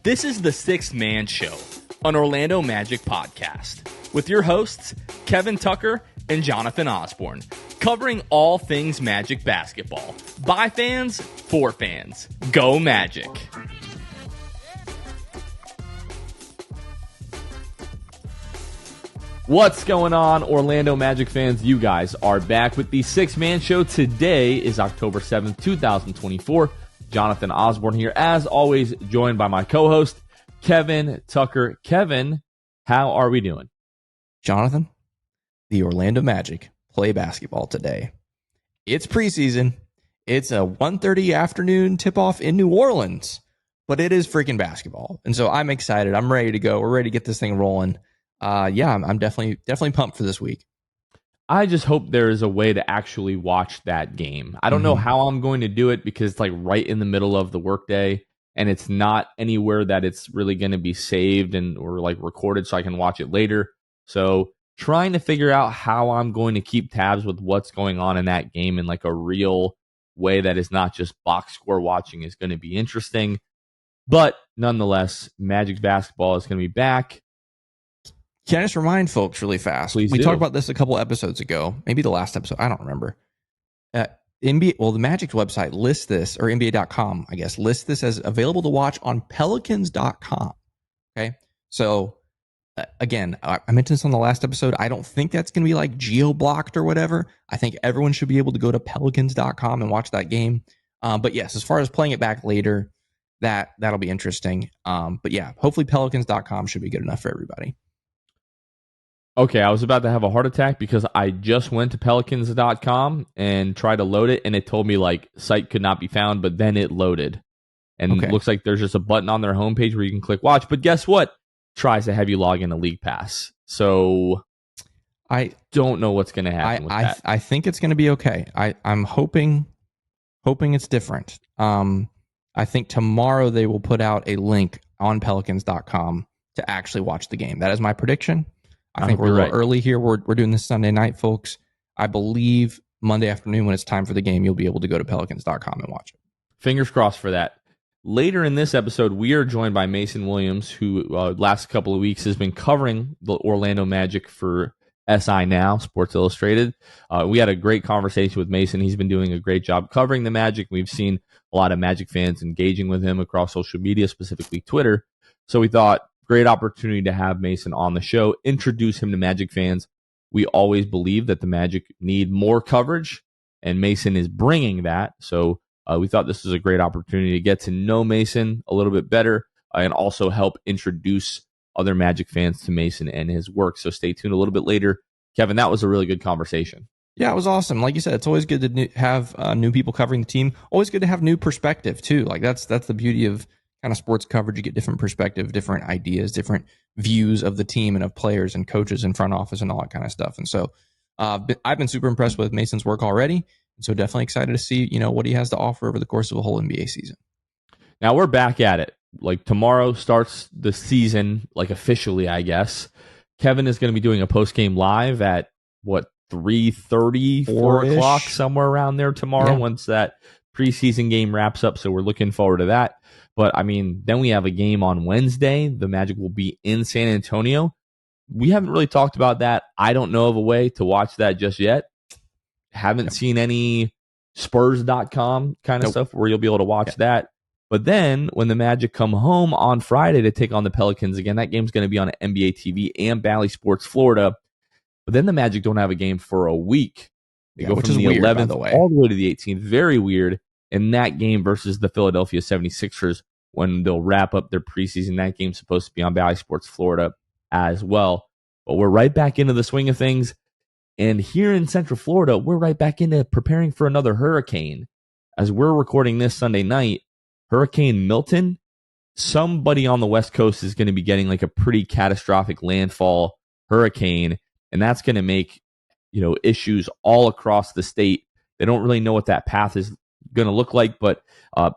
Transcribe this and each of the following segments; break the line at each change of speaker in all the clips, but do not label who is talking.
This is the Sixth Man Show, an Orlando Magic podcast, with your hosts, Kevin Tucker and Jonathan Osborne, covering all things Magic basketball. By fans, for fans. Go Magic! What's going on, Orlando Magic fans? You guys are back with the Sixth Man Show. Today is October 7th, 2024. Jonathan Osborne here, as always, joined by my co-host, Kevin Tucker. Kevin, how are we doing?
Jonathan, the Orlando Magic play basketball today. It's preseason. It's a 1:30 afternoon tip-off in New Orleans, but it is freaking basketball. And so I'm excited. I'm ready to go. We're ready to get this thing rolling. I'm definitely pumped for this week.
I just hope there is a way to actually watch that game. I don't know how I'm going to do it because it's like right in the middle of the workday, and it's not anywhere that it's really going to be saved and or like recorded so I can watch it later. So trying to figure out how I'm going to keep tabs with what's going on in that game in like a real way that is not just box score watching is going to be interesting. But nonetheless, Magic basketball is going to be back.
Can I just remind folks really fast?
Please
we
do.
talked about this a couple episodes ago, maybe the last episode. I don't remember. NBA, well, the Magic's website lists this, or NBA.com, I guess, lists this as available to watch on Pelicans.com. Okay. So, again, I mentioned this on the last episode. I don't think that's going to be like geo-blocked or whatever. I think everyone should be able to go to Pelicans.com and watch that game. But yes, as far as playing it back later, that'll be interesting. But yeah, hopefully Pelicans.com should be good enough for everybody.
Okay, I was about to have a heart attack because I just went to Pelicans.com and tried to load it, and it told me, like, site could not be found, but then it loaded. And it looks like there's just a button on their homepage where you can click watch. But guess what? Tries to have you log into League Pass. So I don't know what's going to happen with that.
I think it's going to be okay. I'm hoping it's different. I think tomorrow they will put out a link on Pelicans.com to actually watch the game. That is my prediction. I think we're a little early here. We're doing this Sunday night, folks. I believe Monday afternoon when it's time for the game, you'll be able to go to Pelicans.com and watch it.
Fingers crossed for that. Later in this episode, we are joined by Mason Williams, who last couple of weeks has been covering the Orlando Magic for SI Now, Sports Illustrated. We had a great conversation with Mason. He's been doing a great job covering the Magic. We've seen a lot of Magic fans engaging with him across social media, specifically Twitter. So we thought, great opportunity to have Mason on the show, introduce him to Magic fans. We always believe that the Magic need more coverage, and Mason is bringing that. So we thought this was a great opportunity to get to know Mason a little bit better and also help introduce other Magic fans to Mason and his work. So stay tuned a little bit later. Kevin, that was a really good conversation.
Yeah, it was awesome. Like you said, it's always good to have new people covering the team. Always good to have new perspective, too. Like that's the beauty of kind of sports coverage. You get different perspective, different ideas, different views of the team and of players and coaches and front office and all that kind of stuff. And so I've been super impressed with Mason's work already. And so definitely excited to see, what he has to offer over the course of a whole NBA season.
Now we're back at it. Like tomorrow starts the season, like officially, I guess. Kevin is going to be doing a post-game live at 3:30, 4 o'clock, somewhere around there tomorrow once that preseason game wraps up. So we're looking forward to that. But, then we have a game on Wednesday. The Magic will be in San Antonio. We haven't really talked about that. I don't know of a way to watch that just yet. Haven't seen any Spurs.com kind of stuff where you'll be able to watch that. But then when the Magic come home on Friday to take on the Pelicans again, that game's going to be on NBA TV and Bally Sports Florida. But then the Magic don't have a game for a week. They go from the 11th all the way to the 18th. Very weird. In that game versus the Philadelphia 76ers when they'll wrap up their preseason. That game's supposed to be on Bally Sports Florida as well. But we're right back into the swing of things. And here in Central Florida, we're right back into preparing for another hurricane. As we're recording this Sunday night, Hurricane Milton, somebody on the West Coast is going to be getting like a pretty catastrophic landfall hurricane. And that's going to make, issues all across the state. They don't really know what that path is going to look like, but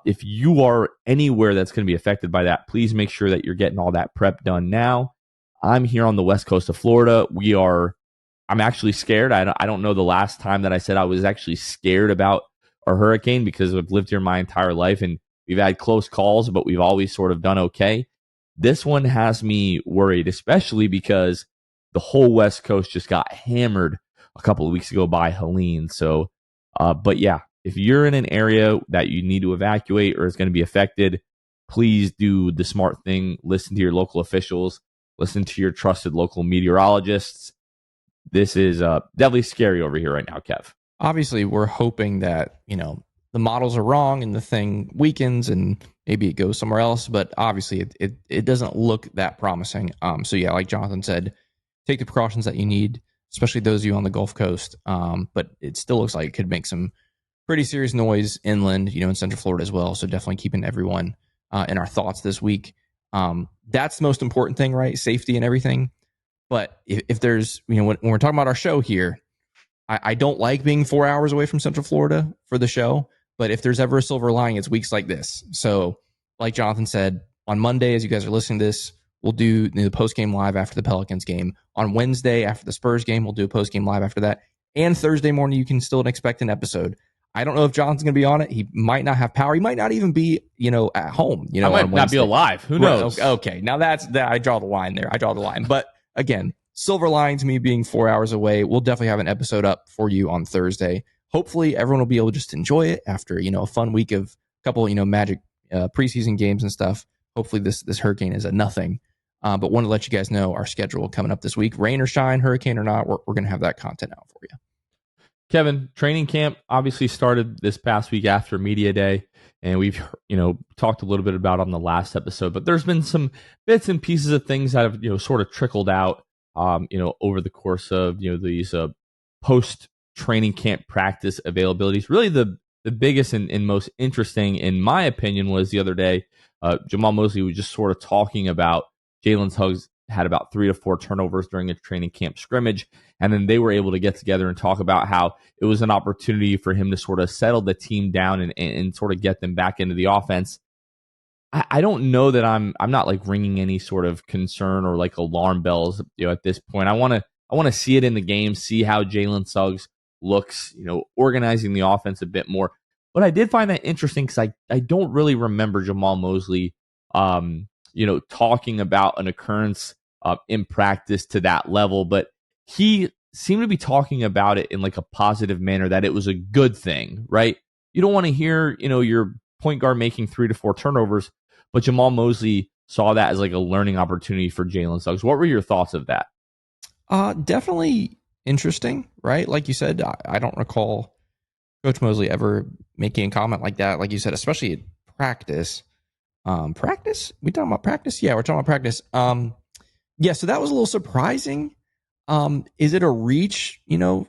if you are anywhere that's going to be affected by that, please make sure that you're getting all that prep done now. I'm here on the west coast of Florida. I'm actually scared. I don't know the last time that I said I was actually scared about a hurricane because I've lived here my entire life and we've had close calls, but we've always sort of done okay. This one has me worried, especially because the whole West Coast just got hammered a couple of weeks ago by Helene. So, but yeah, if you're in an area that you need to evacuate or is going to be affected, please do the smart thing. Listen to your local officials. Listen to your trusted local meteorologists. This is definitely scary over here right now, Kev.
Obviously, we're hoping that, the models are wrong and the thing weakens and maybe it goes somewhere else. But obviously, it doesn't look that promising. So yeah, like Jonathan said, take the precautions that you need, especially those of you on the Gulf Coast. But it still looks like it could make some pretty serious noise inland, in Central Florida as well. So definitely keeping everyone in our thoughts this week. That's the most important thing, right? Safety and everything. But if there's, when we're talking about our show here, I don't like being 4 hours away from Central Florida for the show. But if there's ever a silver lining, it's weeks like this. So like Jonathan said, on Monday, as you guys are listening to this, we'll do the post-game live after the Pelicans game. On Wednesday, after the Spurs game, we'll do a post-game live after that. And Thursday morning, you can still expect an episode. I don't know if Jonathan's going to be on it. He might not have power. He might not even be, at home.
I might not be alive. Who knows?
Right. Okay. Now that I draw the line there. I draw the line. But again, silver lining to me being 4 hours away. We'll definitely have an episode up for you on Thursday. Hopefully, everyone will be able to just enjoy it after a fun week of a couple Magic preseason games and stuff. Hopefully, this hurricane is a nothing. But want to let you guys know our schedule coming up this week. Rain or shine, hurricane or not, we're going to have that content out for you.
Kevin, training camp obviously started this past week after Media Day, and we've talked a little bit about on the last episode. But there's been some bits and pieces of things that have sort of trickled out, over the course of these post training camp practice availabilities. Really, the biggest and most interesting, in my opinion, was the other day. Jamal Mosley was just sort of talking about Jalen Suggs had about 3 to 4 turnovers during a training camp scrimmage. And then they were able to get together and talk about how it was an opportunity for him to sort of settle the team down and sort of get them back into the offense. I don't know that I'm not like ringing any sort of concern or like alarm bells, at this point. I want to see it in the game, see how Jalen Suggs looks, organizing the offense a bit more. But I did find that interesting because I don't really remember Jamal Mosley, talking about an occurrence in practice to that level, but he seemed to be talking about it in like a positive manner, that it was a good thing, right? You don't want to hear, your point guard making 3 to 4 turnovers, but Jamal Mosley saw that as like a learning opportunity for Jalen Suggs. What were your thoughts of that?
Definitely interesting, right? Like you said, I don't recall Coach Mosley ever making a comment like that. Like you said, especially at practice. Practice? We talking about practice? Yeah, we're talking about practice. Yeah, so that was a little surprising. Is it a reach,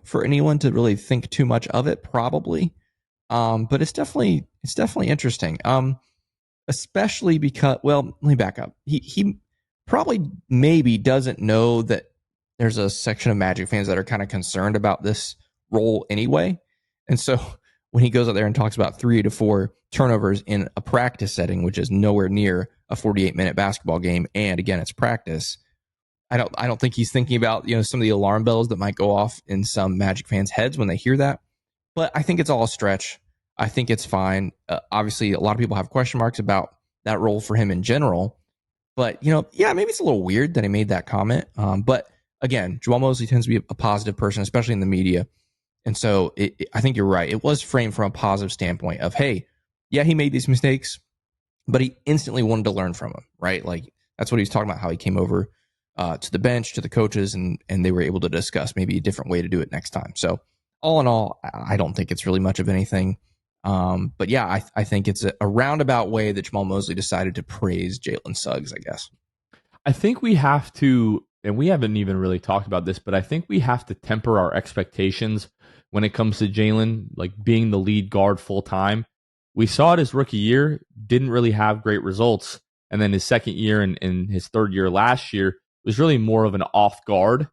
for anyone to really think too much of it? Probably. But it's definitely interesting. Especially because, well, let me back up. He probably maybe doesn't know that there's a section of Magic fans that are kind of concerned about this role anyway. And so when he goes out there and talks about 3 to 4 turnovers in a practice setting, which is nowhere near a 48-minute basketball game, and again, it's practice, I don't think he's thinking about some of the alarm bells that might go off in some Magic fans' heads when they hear that. But I think it's all a stretch. I think it's fine. Obviously, a lot of people have question marks about that role for him in general. But yeah, maybe it's a little weird that he made that comment. But again, Jamal Mosley tends to be a positive person, especially in the media. And so I think you're right. It was framed from a positive standpoint of, hey, yeah, he made these mistakes, but he instantly wanted to learn from them, right? Like that's what he's talking about, how he came over to the bench, to the coaches, and they were able to discuss maybe a different way to do it next time. So all in all, I don't think it's really much of anything. But yeah, I think it's a roundabout way that Jamal Mosley decided to praise Jalen Suggs, I guess.
I think we have to, and we haven't even really talked about this, but I think we have to temper our expectations when it comes to Jalen, like being the lead guard full time. We saw it his rookie year, didn't really have great results. And then his second year and his third year last year was really more of an off guard.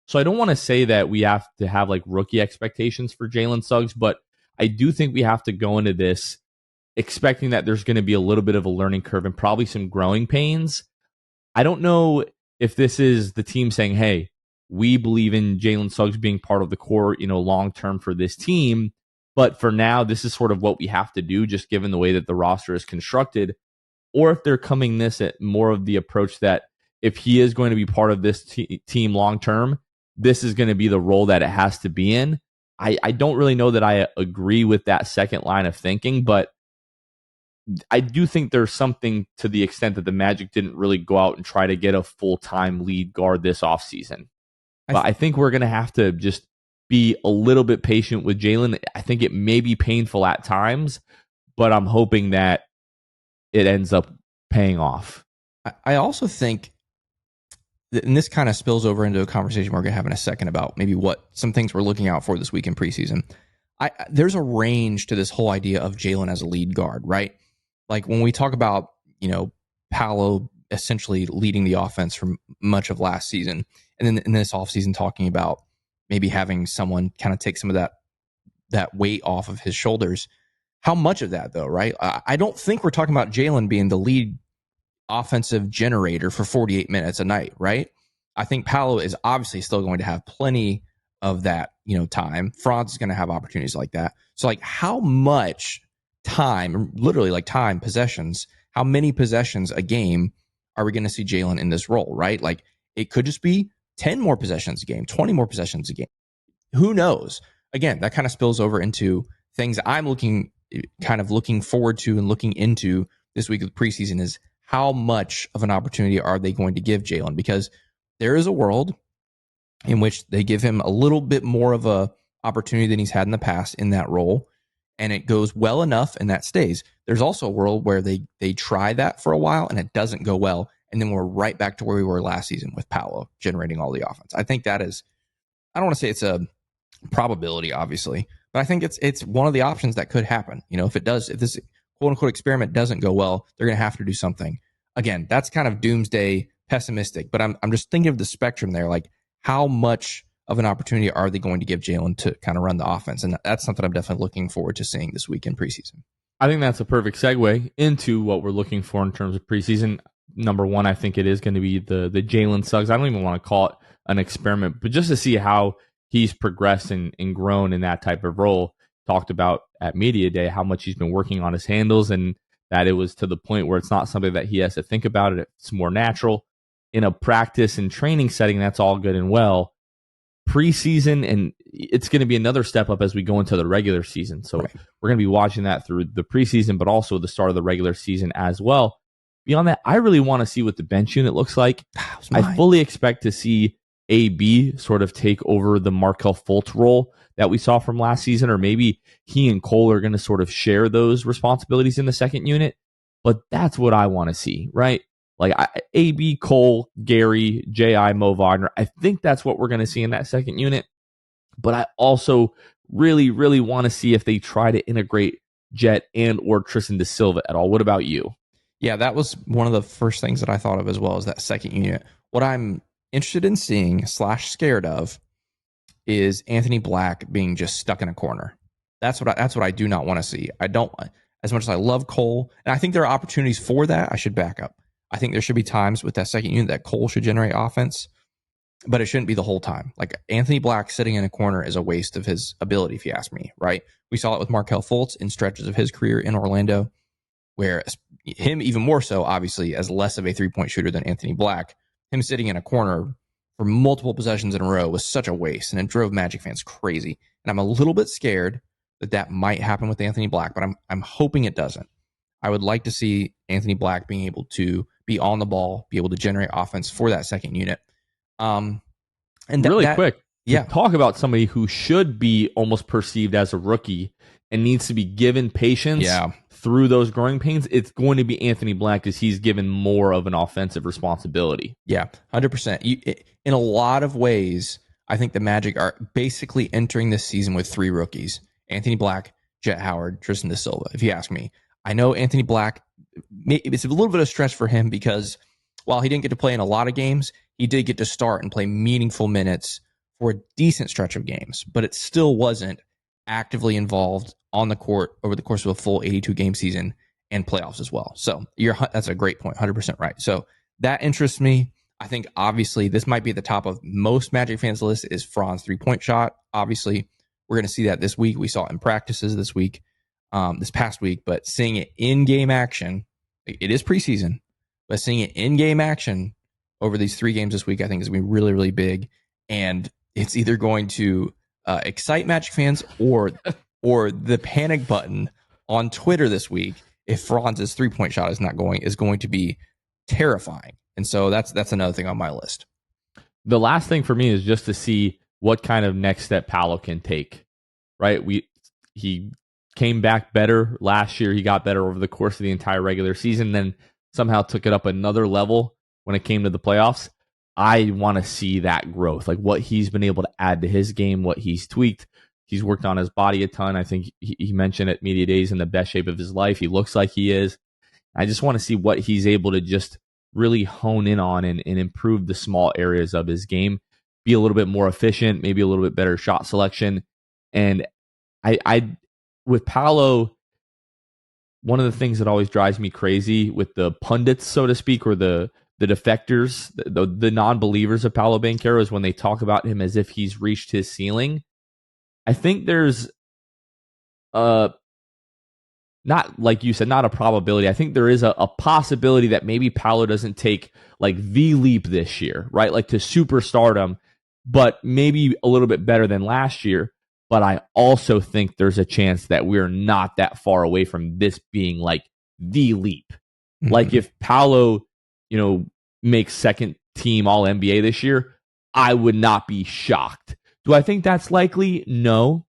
So I don't want to say that we have to have like rookie expectations for Jalen Suggs, but I do think we have to go into this expecting that there's going to be a little bit of a learning curve and probably some growing pains. I don't know if this is the team saying, hey, we believe in Jalen Suggs being part of the core, long term for this team. But for now, this is sort of what we have to do, just given the way that the roster is constructed. or if they're coming this at more of the approach that if he is going to be part of this team long term, this is going to be the role that it has to be in. I don't really know that I agree with that second line of thinking, but I do think there's something to the extent that the Magic didn't really go out and try to get a full-time lead guard this offseason. But I think we're going to have to just be a little bit patient with Jalen. I think it may be painful at times, but I'm hoping that it ends up paying off.
I also think, and this kind of spills over into a conversation we're going to have in a second about maybe what some things we're looking out for this week in preseason. There's a range to this whole idea of Jalen as a lead guard, right? Like when we talk about, Paolo essentially leading the offense for much of last season, and then in this offseason talking about maybe having someone kind of take some of that weight off of his shoulders. How much of that, though, right? I don't think we're talking about Jalen being the lead offensive generator for 48 minutes a night, right? I think Paolo is obviously still going to have plenty of that, time. Franz is going to have opportunities like that. So, like, how much time, literally like time, possessions, how many possessions a game are we going to see Jalen in this role, right? Like, it could just be 10 more possessions a game, 20 more possessions a game. Who knows? Again, that kind of spills over into things I'm looking forward to and looking into this week of preseason is how much of an opportunity are they going to give Jalen? Because there is a world in which they give him a little bit more of a opportunity than he's had in the past in that role, and it goes well enough and that stays. There's also a world where they try that for a while and it doesn't go well, and then we're right back to where we were last season with Paolo generating all the offense. I think that is, I don't want to say it's a probability, obviously, but I think it's one of the options that could happen. If this quote unquote experiment doesn't go well, they're going to have to do something. Again, that's kind of doomsday pessimistic, but I'm just thinking of the spectrum there. Like, how much of an opportunity are they going to give Jalen to kind of run the offense? And that's something I'm definitely looking forward to seeing this week in preseason.
I think that's a perfect segue into what we're looking for in terms of preseason. Number one, I think it is going to be the Jalen Suggs. I don't even want to call it an experiment, but just to see how he's progressed and grown in that type of role. Talked about at Media Day how much he's been working on his handles and that it was to the point where it's not something that he has to think about it. It's more natural. In a practice and training setting, that's all good and well. Preseason, and it's going to be another step up as we go into the regular season. So we're going to be watching that through the preseason, but also the start of the regular season as well. Beyond that, I really want to see what the bench unit looks like. I fully expect to see AB sort of take over the Markelle Fultz role that we saw from last season, or maybe he and Cole are going to sort of share those responsibilities in the second unit. But that's what I want to see, right? Like AB, Cole, Gary, J.I., Mo Wagner. I think that's what we're going to see in that second unit. But I also really, really want to see if they try to integrate Jet and or Tristan da Silva at all. What about you?
Yeah, that was one of the first things that I thought of as well as that second unit. What I'm interested in seeing / scared of is Anthony Black being just stuck in a corner. That's what I do not want to see. I don't, as much as I love Cole, and I think there are opportunities for that. I should back up. I think there should be times with that second unit that Cole should generate offense, but it shouldn't be the whole time. Like Anthony Black sitting in a corner is a waste of his ability, if you ask me, right? We saw it with Markelle Fultz in stretches of his career in Orlando, where him even more so, obviously, as less of a three-point shooter than Anthony Black, him sitting in a corner for multiple possessions in a row was such a waste, and it drove Magic fans crazy. And I'm a little bit scared that might happen with Anthony Black, but I'm hoping it doesn't. I would like to see Anthony Black being able to be on the ball, be able to generate offense for that second unit. And
quick, talk about somebody who should be almost perceived as a rookie and needs to be given patience through those growing pains. It's going to be Anthony Black because he's given more of an offensive responsibility.
Yeah, 100%. In a lot of ways, I think the Magic are basically entering this season with three rookies: Anthony Black, Jet Howard, Tristan da Silva, if you ask me. I know Anthony Black, it's a little bit of stretch for him because while he didn't get to play in a lot of games, he did get to start and play meaningful minutes for a decent stretch of games, but it still wasn't actively involved on the court over the course of a full 82-game season and playoffs as well. So that's a great point, 100% right. So that interests me. I think obviously this might be at the top of most Magic fans' list is Franz three-point shot. Obviously, we're going to see that this week. We saw it in practices this past week, but seeing it in game action It is preseason, but seeing it in game action over these 3 games this week, I think is going to be really, really big. And it's either going to excite Magic fans or the panic button on Twitter this week if Franz's 3-point shot is going to be terrifying. And so that's another thing on my list.
The last thing for me is just to see what kind of next step Paolo can take. Right? He came back better last year. He got better over the course of the entire regular season, then somehow took it up another level when it came to the playoffs. I want to see that growth, like what he's been able to add to his game, what he's tweaked. He's worked on his body a ton. I think he mentioned at Media Days in the best shape of his life. He looks like he is. I just want to see what he's able to just really hone in on and improve the small areas of his game, be a little bit more efficient, maybe a little bit better shot selection. And I with Paolo, one of the things that always drives me crazy with the pundits, so to speak, or the defectors, the non-believers of Paolo Banchero is when they talk about him as if he's reached his ceiling. I think there's not, like you said, not a probability. I think there is a possibility that maybe Paolo doesn't take like the leap this year, right? Like to superstardom, but maybe a little bit better than last year. But I also think there's a chance that we're not that far away from this being like the leap. Mm-hmm. Like if Paolo, makes second team All NBA this year, I would not be shocked. Do I think that's likely? No.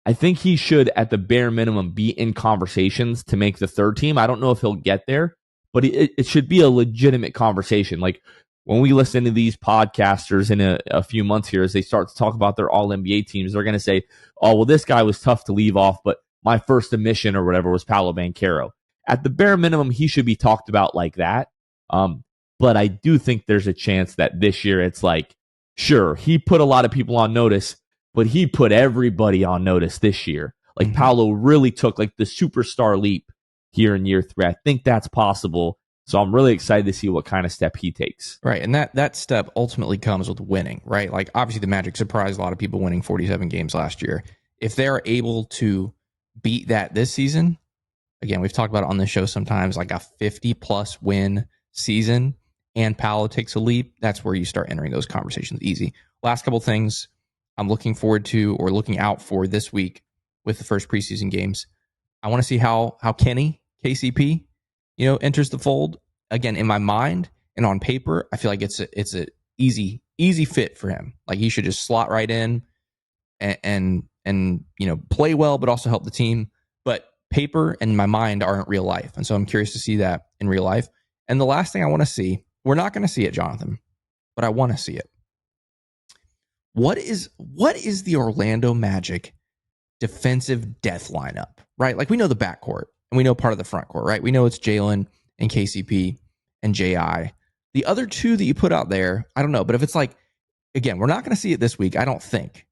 I think he should, at the bare minimum, be in conversations to make the third team. I don't know if he'll get there, but it should be a legitimate conversation. Like when we listen to these podcasters in a few months here, as they start to talk about their All NBA teams, they're going to say, oh, well, this guy was tough to leave off, but my first admission or whatever was Paolo Banchero. At the bare minimum, he should be talked about like that. But I do think there's a chance that this year it's like, sure, he put a lot of people on notice, but he put everybody on notice this year. Like mm-hmm. Paolo really took like the superstar leap here in year 3. I think that's possible. So I'm really excited to see what kind of step he takes.
Right. And that step ultimately comes with winning, right? Like obviously the Magic surprised a lot of people winning 47 games last year. If they're able to beat that this season, again, we've talked about it on the show sometimes, like a 50 plus win season, and Paolo takes a leap, that's where you start entering those conversations easy. Last couple things I'm looking forward to or looking out for this week with the first preseason games. I want to see how Kenny, KCP, enters the fold. Again, in my mind and on paper, I feel like it's a easy fit for him. Like he should just slot right in and play well, but also help the team. But paper and my mind aren't real life. And so I'm curious to see that in real life. And the last thing I want to see, we're not going to see it, Jonathan, but I want to see it. What is the Orlando Magic defensive death lineup, right? Like we know the backcourt and we know part of the front court, right? We know it's Jalen and KCP and JI. The other two that you put out there, I don't know. But if it's like, again, we're not going to see it this week, I don't think.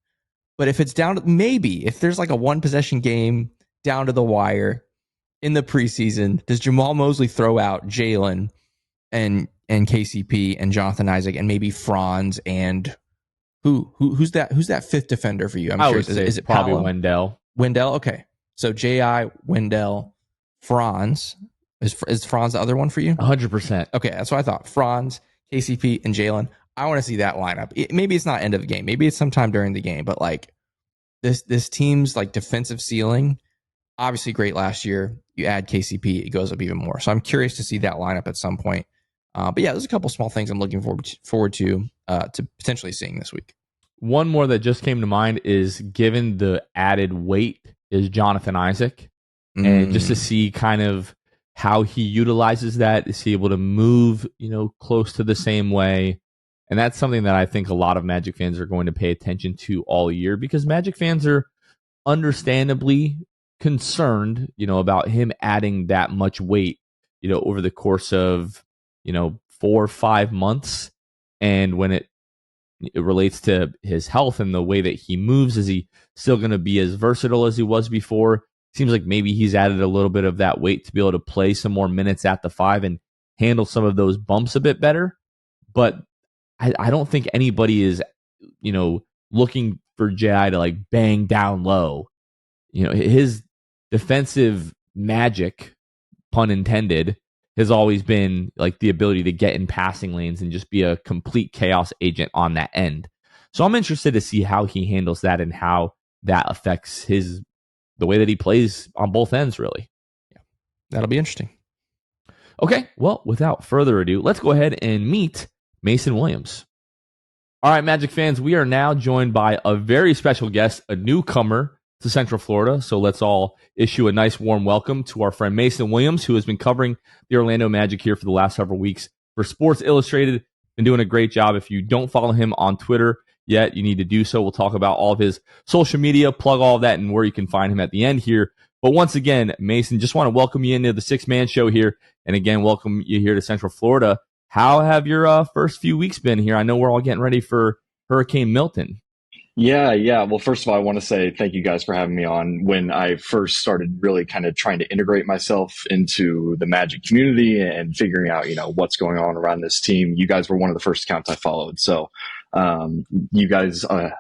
But if it's down to maybe, if there's like a one possession game down to the wire in the preseason, does Jamal Mosley throw out Jalen and KCP and Jonathan Isaac and maybe Franz and who's that fifth defender for you?
I'm sure is it probably Paolo?
Wendell, okay. So J.I., Wendell, Franz. Is Franz the other one for you?
100%.
Okay, that's what I thought. Franz, KCP, and Jalen. I want to see that lineup. Maybe it's not end of the game. Maybe it's sometime during the game. But like this team's like defensive ceiling, obviously great last year. You add KCP, it goes up even more. So I'm curious to see that lineup at some point. But yeah, there's a couple small things I'm looking forward to potentially seeing this week.
One more that just came to mind is, given the added weight, is Jonathan Isaac. And just to see kind of how he utilizes that, is he able to move, close to the same way. And that's something that I think a lot of Magic fans are going to pay attention to all year, because Magic fans are understandably concerned, about him adding that much weight, over the course of, 4 or 5 months. And when it relates to his health and the way that he moves, is he still going to be as versatile as he was before? Seems like maybe he's added a little bit of that weight to be able to play some more minutes at the 5 and handle some of those bumps a bit better. But I don't think anybody is, looking for J.I. to like bang down low. His defensive magic, pun intended, has always been like the ability to get in passing lanes and just be a complete chaos agent on that end. So I'm interested to see how he handles that and how that affects the way that he plays on both ends, really.
Yeah, that'll be interesting.
Okay, well, without further ado, let's go ahead and meet Mason Williams. All right, Magic fans, we are now joined by a very special guest, a newcomer to Central Florida. So let's all issue a nice warm welcome to our friend Mason Williams, who has been covering the Orlando Magic here for the last several weeks for Sports Illustrated. Been doing a great job. If you don't follow him on Twitter yet, you need to do so. We'll talk about all of his social media, plug all of that, and where you can find him at the end here. But once again, Mason, just want to welcome you into the six-man show here. And again, welcome you here to Central Florida. How have your first few weeks been here? I know we're all getting ready for Hurricane Milton.
Yeah. Well, first of all, I want to say thank you guys for having me on. When I first started really kind of trying to integrate myself into the Magic community and figuring out, what's going on around this team, you guys were one of the first accounts I followed. So you guys, I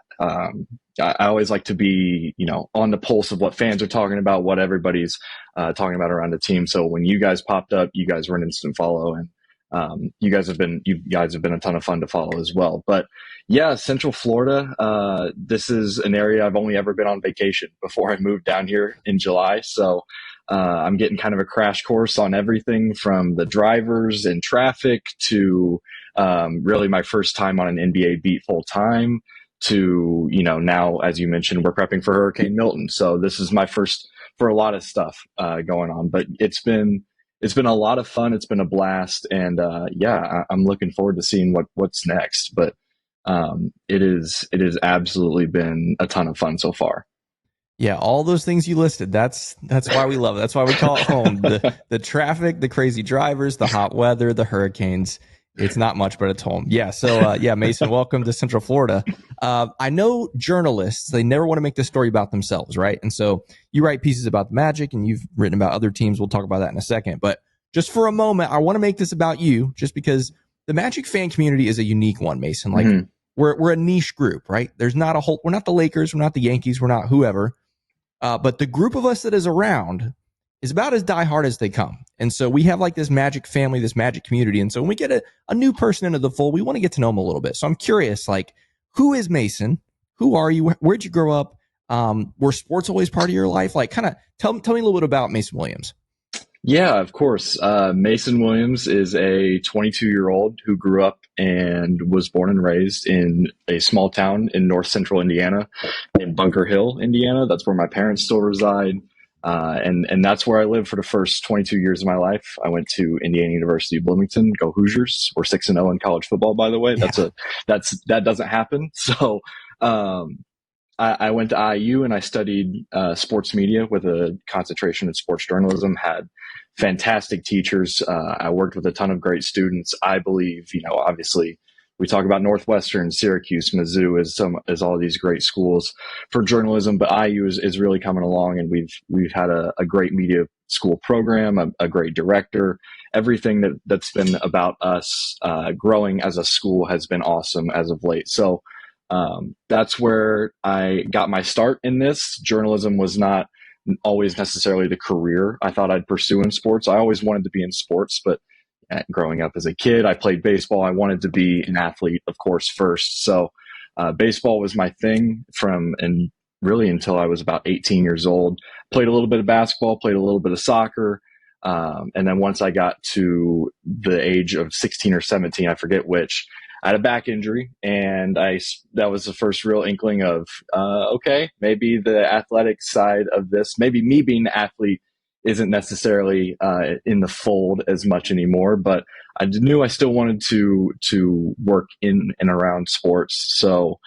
always like to be, on the pulse of what fans are talking about, what everybody's talking about around the team. So when you guys popped up, you guys were an instant follow, and you guys have been a ton of fun to follow as well. But yeah, Central Florida, this is an area I've only ever been on vacation before I moved down here in July. So I'm getting kind of a crash course on everything from the drivers and traffic to really my first time on an NBA beat full time to, now, as you mentioned, we're prepping for Hurricane Milton. So this is my first for a lot of stuff going on, but it's been a lot of fun. It's been a blast. And I'm looking forward to seeing what's next. But it has absolutely been a ton of fun so far.
Yeah, all those things you listed, that's why we love it. That's why we call it home. The traffic, the crazy drivers, the hot weather, the hurricanes. It's not much, but it's home. Yeah. So, Mason, welcome to Central Florida. I know journalists, they never want to make this story about themselves, right? And so you write pieces about the Magic and you've written about other teams. We'll talk about that in a second. But just for a moment, I want to make this about you just because the Magic fan community is a unique one, Mason. Like we're a niche group, right? There's not a whole, we're not the Lakers, we're not the Yankees, we're not whoever. But the group of us that is around is about as diehard as they come. And so we have like this Magic family, this Magic community. And so when we get a new person into the fold, we want to get to know them a little bit. So I'm curious, like, who is Mason? Who are you? Where'd you grow up? Were sports always part of your life? Like, kind of tell me a little bit about Mason Williams.
Yeah, of course. Mason Williams is a 22-year-old who grew up and was born and raised in a small town in north central Indiana, in Bunker Hill, Indiana. That's where my parents still reside. And that's where I lived for the first 22 years of my life. I went to Indiana University of Bloomington. Go Hoosiers. We're 6-0 in college football, by the way.
Yeah.
That doesn't happen. So, I went to IU and I studied sports media with a concentration in sports journalism, had fantastic teachers. I worked with a ton of great students. I believe, obviously we talk about Northwestern, Syracuse, Mizzou as all of these great schools for journalism, but IU is really coming along, and we've had a great media school program, a great director. Everything that's been about us growing as a school has been awesome as of late. So that's where I got my start in this. Journalism was not always necessarily the career I thought I'd pursue in sports. I always wanted to be in sports, but growing up as a kid, I played baseball. I wanted to be an athlete, of course, first. So baseball was my thing and really until I was about 18 years old. Played a little bit of basketball, played a little bit of soccer. And then once I got to the age of 16 or 17, I forget which, I had a back injury, and that was the first real inkling of, okay, maybe the athletic side of this, maybe me being an athlete isn't necessarily in the fold as much anymore, but I knew I still wanted to work in and around sports. So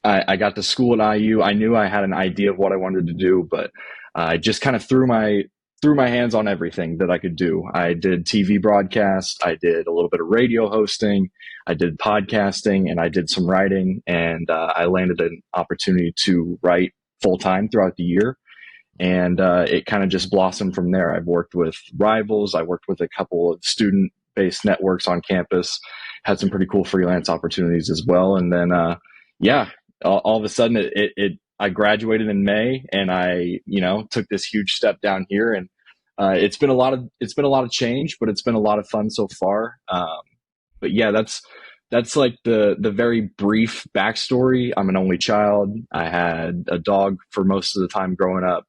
I got to school at IU. I knew I had an idea of what I wanted to do, but I just kind of threw my hands on everything that I could do. I did TV broadcast. I did a little bit of radio hosting. I did podcasting, and I did some writing, and I landed an opportunity to write full time throughout the year. And it kind of just blossomed from there. I've worked with rivals. I worked with a couple of student-based networks on campus, had some pretty cool freelance opportunities as well. And then, all of a sudden I graduated in May, and I, took this huge step down here, and it's been a lot of change, but it's been a lot of fun so far. But yeah, that's like the very brief backstory. I'm an only child. I had a dog for most of the time growing up.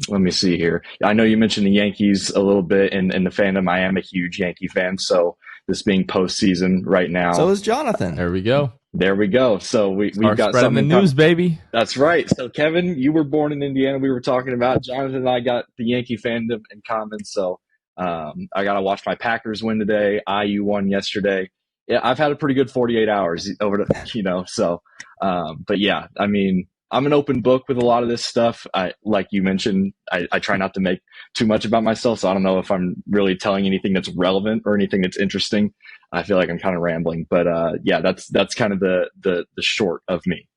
Let me see here. I know you mentioned the Yankees a little bit in the fandom. I am a huge Yankee fan. So this being postseason right now.
So is Jonathan.
There we go.
There we go. So we've got
spreading
something
the news, baby.
That's right. So Kevin, you were born in Indiana. We were talking about Jonathan and I got the Yankee fandom in common. So I got to watch my Packers win today. IU won yesterday. Yeah, I've had a pretty good 48 hours over the, so, but yeah, I mean, I'm an open book with a lot of this stuff. Like you mentioned, I try not to make too much about myself. So I don't know if I'm really telling anything that's relevant or anything that's interesting. I feel like I'm kind of rambling, but yeah, that's kind of the short of me.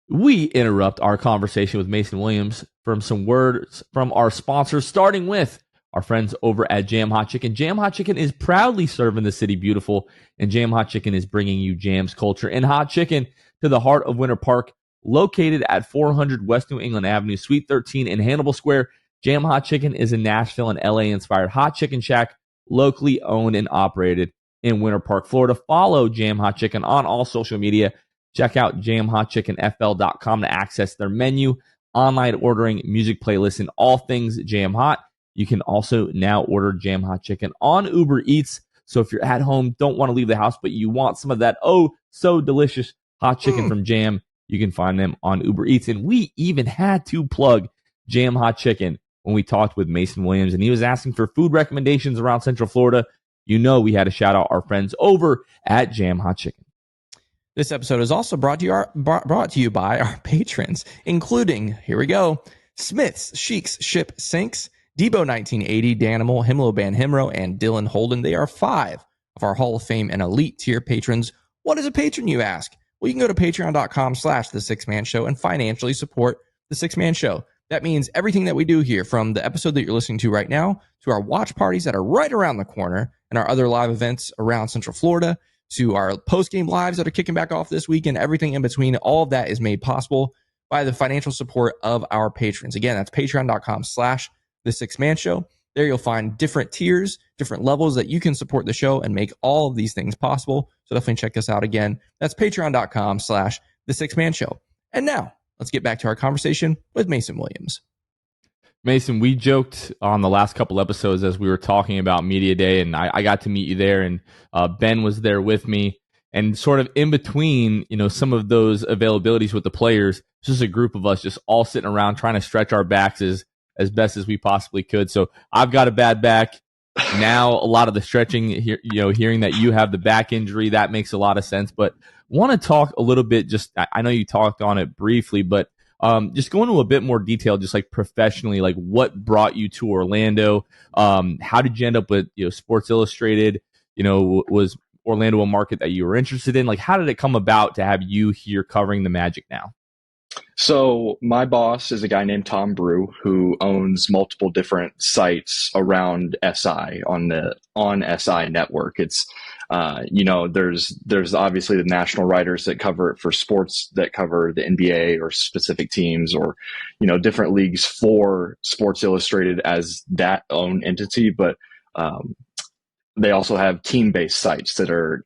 We interrupt our conversation with Mason Williams from some words from our sponsors, starting with our friends over at Jam Hot Chicken. Jam Hot Chicken is proudly serving the city beautiful, and Jam Hot Chicken is bringing you Jam's culture and hot chicken to the heart of Winter Park. Located at 400 West New England Avenue, Suite 13 in Hannibal Square, Jam Hot Chicken is a Nashville and LA-inspired hot chicken shack, locally owned and operated in Winter Park, Florida. Follow Jam Hot Chicken on all social media. Check out jamhotchickenfl.com to access their menu, online ordering, music playlists, and all things Jam Hot. You can also now order Jam Hot Chicken on Uber Eats. So if you're at home, don't want to leave the house, but you want some of that so delicious hot chicken from Jam, you can find them on Uber Eats. And we even had to plug Jam Hot Chicken when we talked with Mason Williams, and he was asking for food recommendations around Central Florida. We had to shout out our friends over at Jam Hot Chicken.
This episode is also brought to you by our patrons, including, here we go, Smiths, Sheiks, Ship, Sinks, Debo 1980, Danimal, Himlo Ban Himro, and Dylan Holden. They are 5 of our Hall of Fame and Elite tier patrons. What is a patron, you ask? Well, you can go to patreon.com/The Six Man Show and financially support The Six Man Show. That means everything that we do here, from the episode that you're listening to right now, to our watch parties that are right around the corner, and our other live events around Central Florida, to our post-game lives that are kicking back off this week, and everything in between. All of that is made possible by the financial support of our patrons. Again, that's patreon.com/The Six Man Show. There you'll find different tiers, different levels that you can support the show and make all of these things possible. So definitely check us out again. That's patreon.com/The Six Man Show. And now let's get back to our conversation with Mason Williams.
Mason, we joked on the last couple episodes as we were talking about Media Day, and I got to meet you there, and Ben was there with me. And sort of in between, some of those availabilities with the players, just a group of us just all sitting around trying to stretch our backs as best as we possibly could. So I've got a bad back. Now a lot of the stretching, hearing that you have the back injury, that makes a lot of sense. But want to talk a little bit, I know you talked on it briefly, but just go into a bit more detail, just like professionally, like what brought you to Orlando? How did you end up with Sports Illustrated? Was Orlando a market that you were interested in? Like, how did it come about to have you here covering the Magic now?
So my boss is a guy named Tom Brew, who owns multiple different sites around SI on SI network. It's, there's obviously the national writers that cover it for sports, that cover the NBA or specific teams, or, different leagues for Sports Illustrated as that own entity. But, they also have team-based sites that are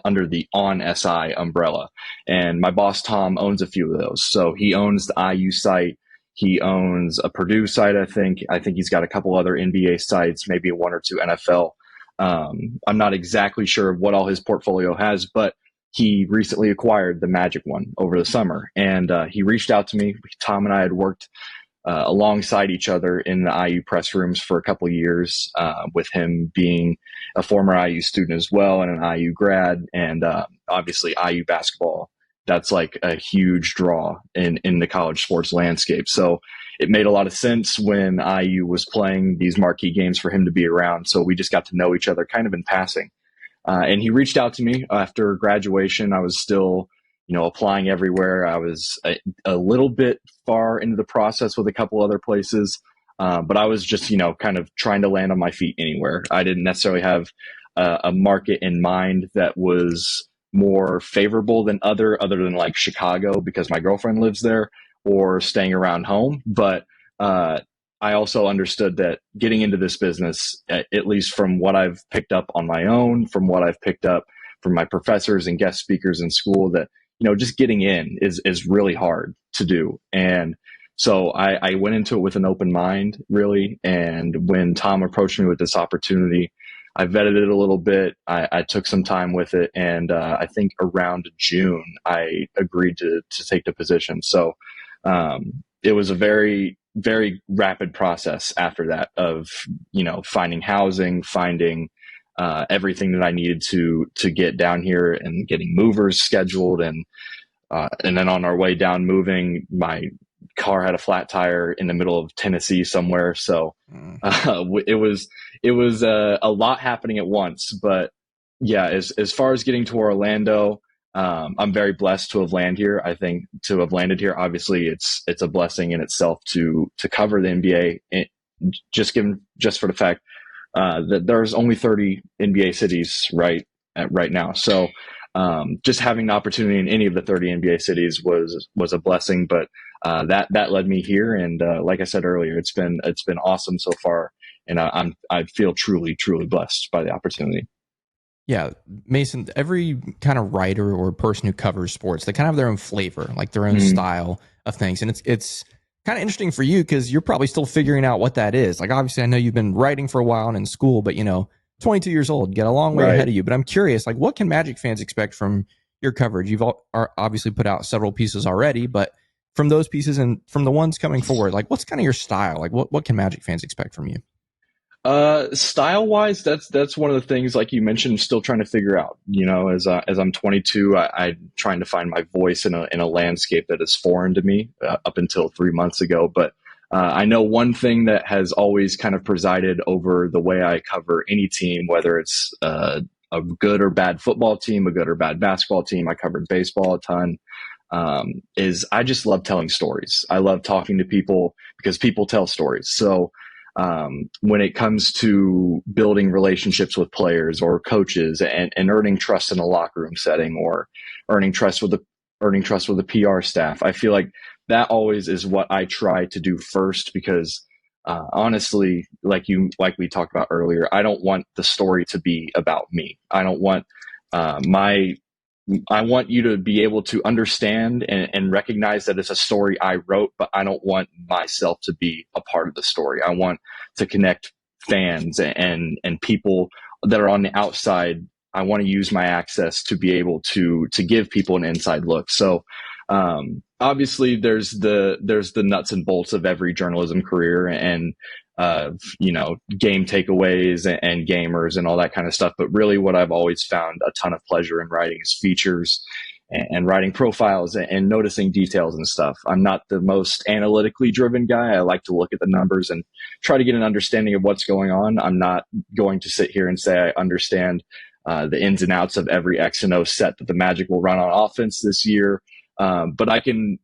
under the On SI umbrella. And my boss, Tom, owns a few of those. So he owns the IU site. He owns a Purdue site, I think. I think he's got a couple other NBA sites, maybe 1 or 2 NFL. I'm not exactly sure what all his portfolio has, but he recently acquired the Magic one over the summer. And he reached out to me. Tom and I had worked alongside each other in the IU press rooms for a couple of years, with him being a former IU student as well and an IU grad. And obviously IU basketball, that's like a huge draw in the college sports landscape. So it made a lot of sense when IU was playing these marquee games for him to be around. So we just got to know each other kind of in passing. And he reached out to me after graduation. I was still applying everywhere. I was a little bit far into the process with a couple other places, but I was just, kind of trying to land on my feet anywhere. I didn't necessarily have a market in mind that was more favorable than other than like Chicago, because my girlfriend lives there, or staying around home. But I also understood that getting into this business, at least from what I've picked up on my own, from what I've picked up from my professors and guest speakers in school, that, just getting in is really hard to do. And so I went into it with an open mind, really. And when Tom approached me with this opportunity, I vetted it a little bit. I took some time with it. And I think around June, I agreed to take the position. So it was a very, very rapid process after that of, finding housing, finding everything that I needed to get down here, and getting movers scheduled. And then on our way down moving, my car had a flat tire in the middle of Tennessee somewhere. So it was a lot happening at once. But yeah, as far as getting to Orlando, I'm very blessed to have landed here. I think to have landed here, obviously it's a blessing in itself to cover the NBA, just for the fact that there's only 30 NBA cities right now. So just having the opportunity in any of the 30 NBA cities was a blessing. But that led me here, and like I said earlier, it's been awesome so far, and I feel truly blessed by the opportunity.
Yeah, Mason, every kind of writer or person who covers sports, they kind of have their own flavor, like their own style of things. And it's kind of interesting for you because you're probably still figuring out what that is. Like, obviously, I know you've been writing for a while and in school, but 22 years old, get a long way ahead of you. But I'm curious, like, what can Magic fans expect from your coverage? You've obviously put out several pieces already, but from those pieces and from the ones coming forward, like, what's kind of your style? Like, what can Magic fans expect from you?
Style wise, that's one of the things, like you mentioned, still trying to figure out, as I'm 22, I'm trying to find my voice in a landscape that is foreign to me up until 3 months ago. But I know one thing that has always kind of presided over the way I cover any team, whether it's a good or bad football team, a good or bad basketball team. I covered baseball a ton. Is I just love telling stories. I love talking to people because people tell stories. So when it comes to building relationships with players or coaches, and earning trust in a locker room setting, or earning trust with the PR staff, I feel like that always is what I try to do first, because honestly, like we talked about earlier, I don't want the story to be about me. I don't want I want you to be able to understand and recognize that it's a story I wrote, but I don't want myself to be a part of the story. I want to connect fans and people that are on the outside. I want to use my access to be able to give people an inside look. So obviously there's the nuts and bolts of every journalism career, and game takeaways and gamers and all that kind of stuff. But really what I've always found a ton of pleasure in writing is features and writing profiles and noticing details and stuff. I'm not the most analytically driven guy. I like to look at the numbers and try to get an understanding of what's going on. I'm not going to sit here and say I understand the ins and outs of every X and O set that the Magic will run on offense this year. But I can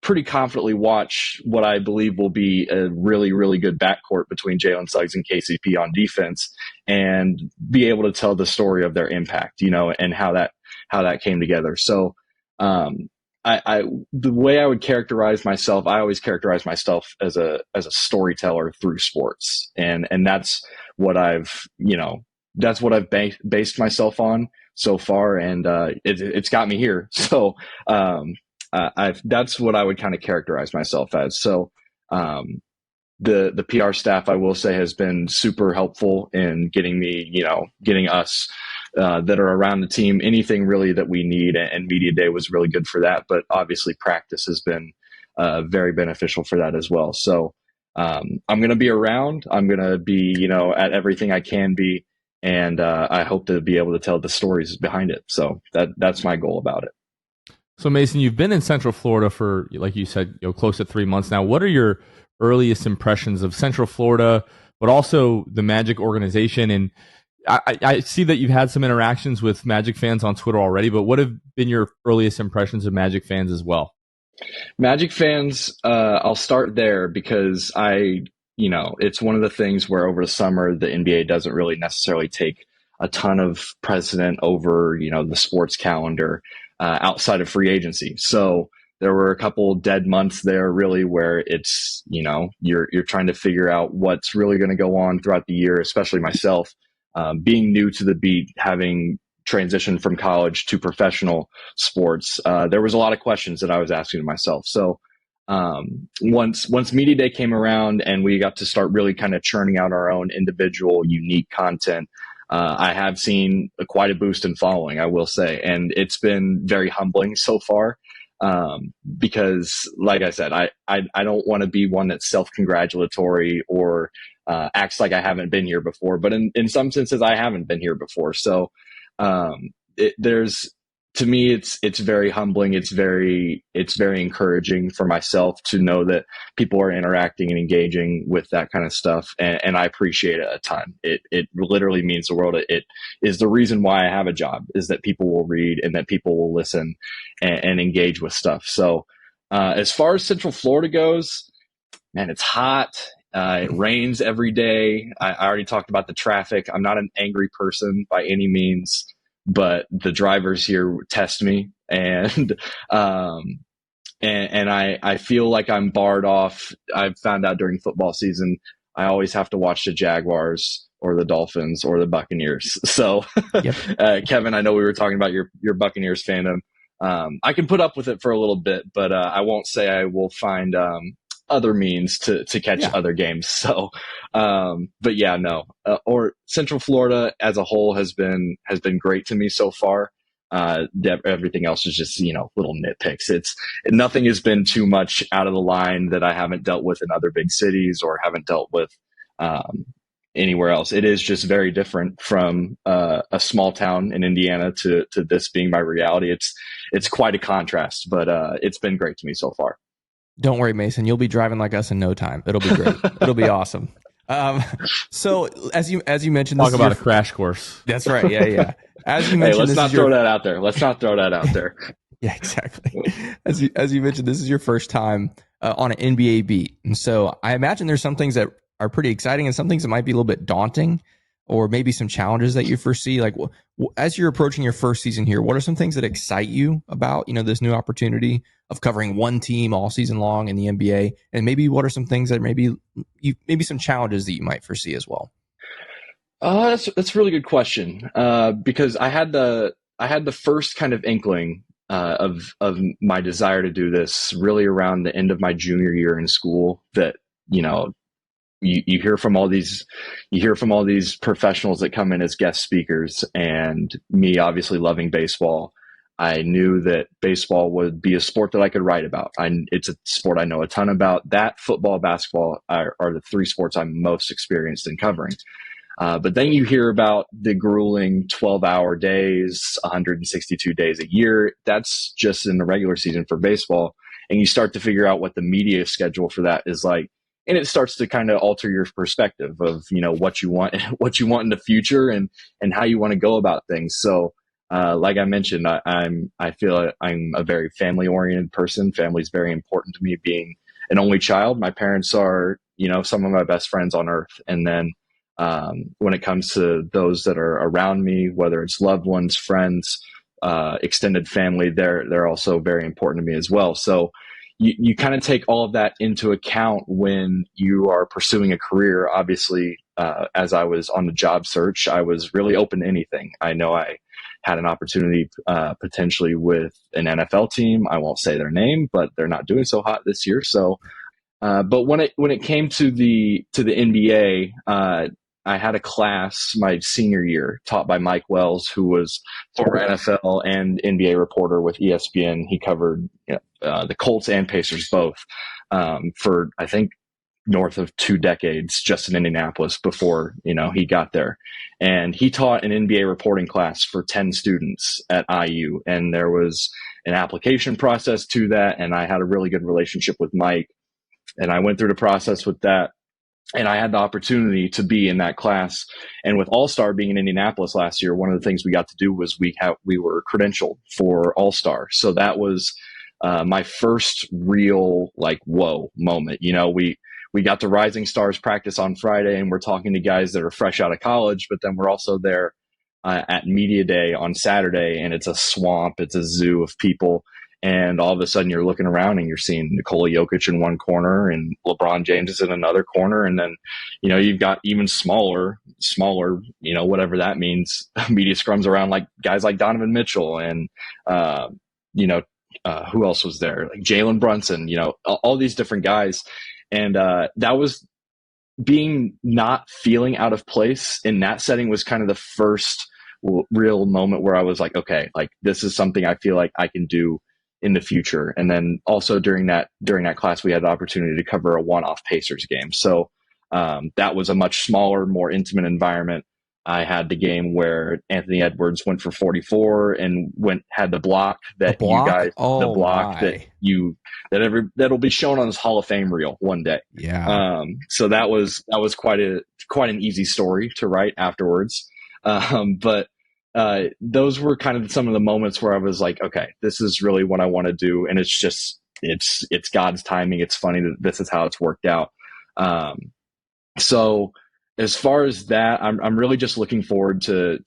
pretty confidently watch what I believe will be a really, really good backcourt between Jalen Suggs and KCP on defense, and be able to tell the story of their impact, and how that came together. So, the way I would characterize myself, I always characterize myself as a storyteller through sports. And that's what that's what I've based myself on so far. And, it's got me here. So, that's what I would kind of characterize myself as. So, the PR staff, I will say, has been super helpful in getting me, getting us, that are around the team, anything really that we need. And media day was really good for that. But obviously practice has been, very beneficial for that as well. So, I'm going to be around, I'm going to be, at everything I can be. And, I hope to be able to tell the stories behind it. So that's my goal about it.
So Mason, you've been in Central Florida for, like you said, close to 3 months now. What are your earliest impressions of Central Florida, but also the Magic organization? And I see that you've had some interactions with Magic fans on Twitter already, but what have been your earliest impressions of Magic fans as well?
Magic fans, I'll start there because it's one of the things where over the summer, the NBA doesn't really necessarily take a ton of precedent over, the sports calendar outside of free agency. So there were a couple dead months there really where it's, you're trying to figure out what's really going to go on throughout the year, especially myself, being new to the beat, having transitioned from college to professional sports. There was a lot of questions that I was asking myself. So, once media day came around and we got to start really kind of churning out our own individual unique content, I have seen quite a boost in following, I will say, and it's been very humbling so far. Because like I said, I don't want to be one that's self-congratulatory or acts like I haven't been here before, but in some senses I haven't been here before. So there's, to me, it's very humbling. It's very encouraging for myself to know that people are interacting and engaging with that kind of stuff, and I appreciate it a ton. It literally means the world. It is the reason why I have a job, is that people will read and that people will listen and engage with stuff. So as far as Central Florida goes, man, it's hot. It rains every day. I already talked about the traffic. I'm not an angry person by any means, but the drivers here test me, and I feel like I'm barred off. I've found out during football season, I always have to watch the Jaguars or the Dolphins or the Buccaneers. So, yep. Kevin, I know we were talking about your Buccaneers fandom. I can put up with it for a little bit, but I won't say I will find other means to catch other games. So, but yeah, no, or Central Florida as a whole has been great to me so far. Everything else is just, little nitpicks. Nothing has been too much out of the line that I haven't dealt with in other big cities or haven't dealt with, anywhere else. It is just very different from, a small town in Indiana to this being my reality. It's quite a contrast, but, it's been great to me so far.
Don't worry, Mason. You'll be driving like us in no time. It'll be great. It'll be awesome. So as you mentioned,
talk about a crash course.
That's right. Yeah. As you mentioned,
let's not throw that out there. Let's not throw that out there.
Yeah, exactly. As you mentioned, this is your first time on an NBA beat, and so I imagine there's some things that are pretty exciting and some things that might be a little bit daunting, or maybe some challenges that you foresee. Like, as you're approaching your first season here, what are some things that excite you about, this new opportunity of covering one team all season long in the NBA? And maybe what are some things that maybe some challenges that you might foresee as well?
That's a really good question. Because I had the first kind of inkling of my desire to do this really around the end of my junior year in school. That you hear from all these professionals that come in as guest speakers, and me obviously loving baseball, I knew that baseball would be a sport that I could write about. It's a sport I know a ton about. That, football, basketball are the three sports I'm most experienced in covering. But then you hear about the grueling 12-hour days, 162 days a year. That's just in the regular season for baseball. And you start to figure out what the media schedule for that is like. And it starts to kind of alter your perspective of, what you want in the future and how you want to go about things. So, like I mentioned, I feel like I'm a very family oriented person. Family is very important to me. Being an only child, my parents are, some of my best friends on earth. And then, when it comes to those that are around me, whether it's loved ones, friends, extended family, they're also very important to me as well. So, you kind of take all of that into account when you are pursuing a career. Obviously, as I was on the job search, I was really open to anything. I know I had an opportunity potentially with an NFL team. I won't say their name, but they're not doing so hot this year. So, but when it came to the NBA, I had a class my senior year taught by Mike Wells, who was former NFL and NBA reporter with ESPN. He covered the Colts and Pacers both for, I think, north of 2 decades just in Indianapolis before, he got there. And he taught an NBA reporting class for 10 students at IU. And there was an application process to that. And I had a really good relationship with Mike. And I went through the process with that. And I had the opportunity to be in that class. And with All-Star being in Indianapolis last year, one of the things we got to do was we were credentialed for All-Star. So that was my first real whoa moment. We got to Rising Stars practice on Friday, and we're talking to guys that are fresh out of college, but then we're also there at Media Day on Saturday, and it's a swamp, it's a zoo of people. And all of a sudden you're looking around and you're seeing Nikola Jokic in one corner and LeBron James is in another corner. And then, you've got even smaller, whatever that means, media scrums around like guys like Donovan Mitchell and, who else was there? Like Jalen Brunson, all these different guys. And that was being not feeling out of place in that setting was kind of the first real moment where I was like, okay, like this is something I feel like I can do in the future. And then also during that class, we had the opportunity to cover a one-off Pacers game. So that was a much smaller, more intimate environment. I had the game where Anthony Edwards went for 44 and had the block that you guys, the block that'll be shown on his Hall of Fame reel one day.
Yeah.
So that was quite an easy story to write afterwards. But those were kind of some of the moments where I was like, okay, this is really what I want to do. And it's just, it's God's timing. It's funny that this is how it's worked out. So as far as that, I'm really just looking forward to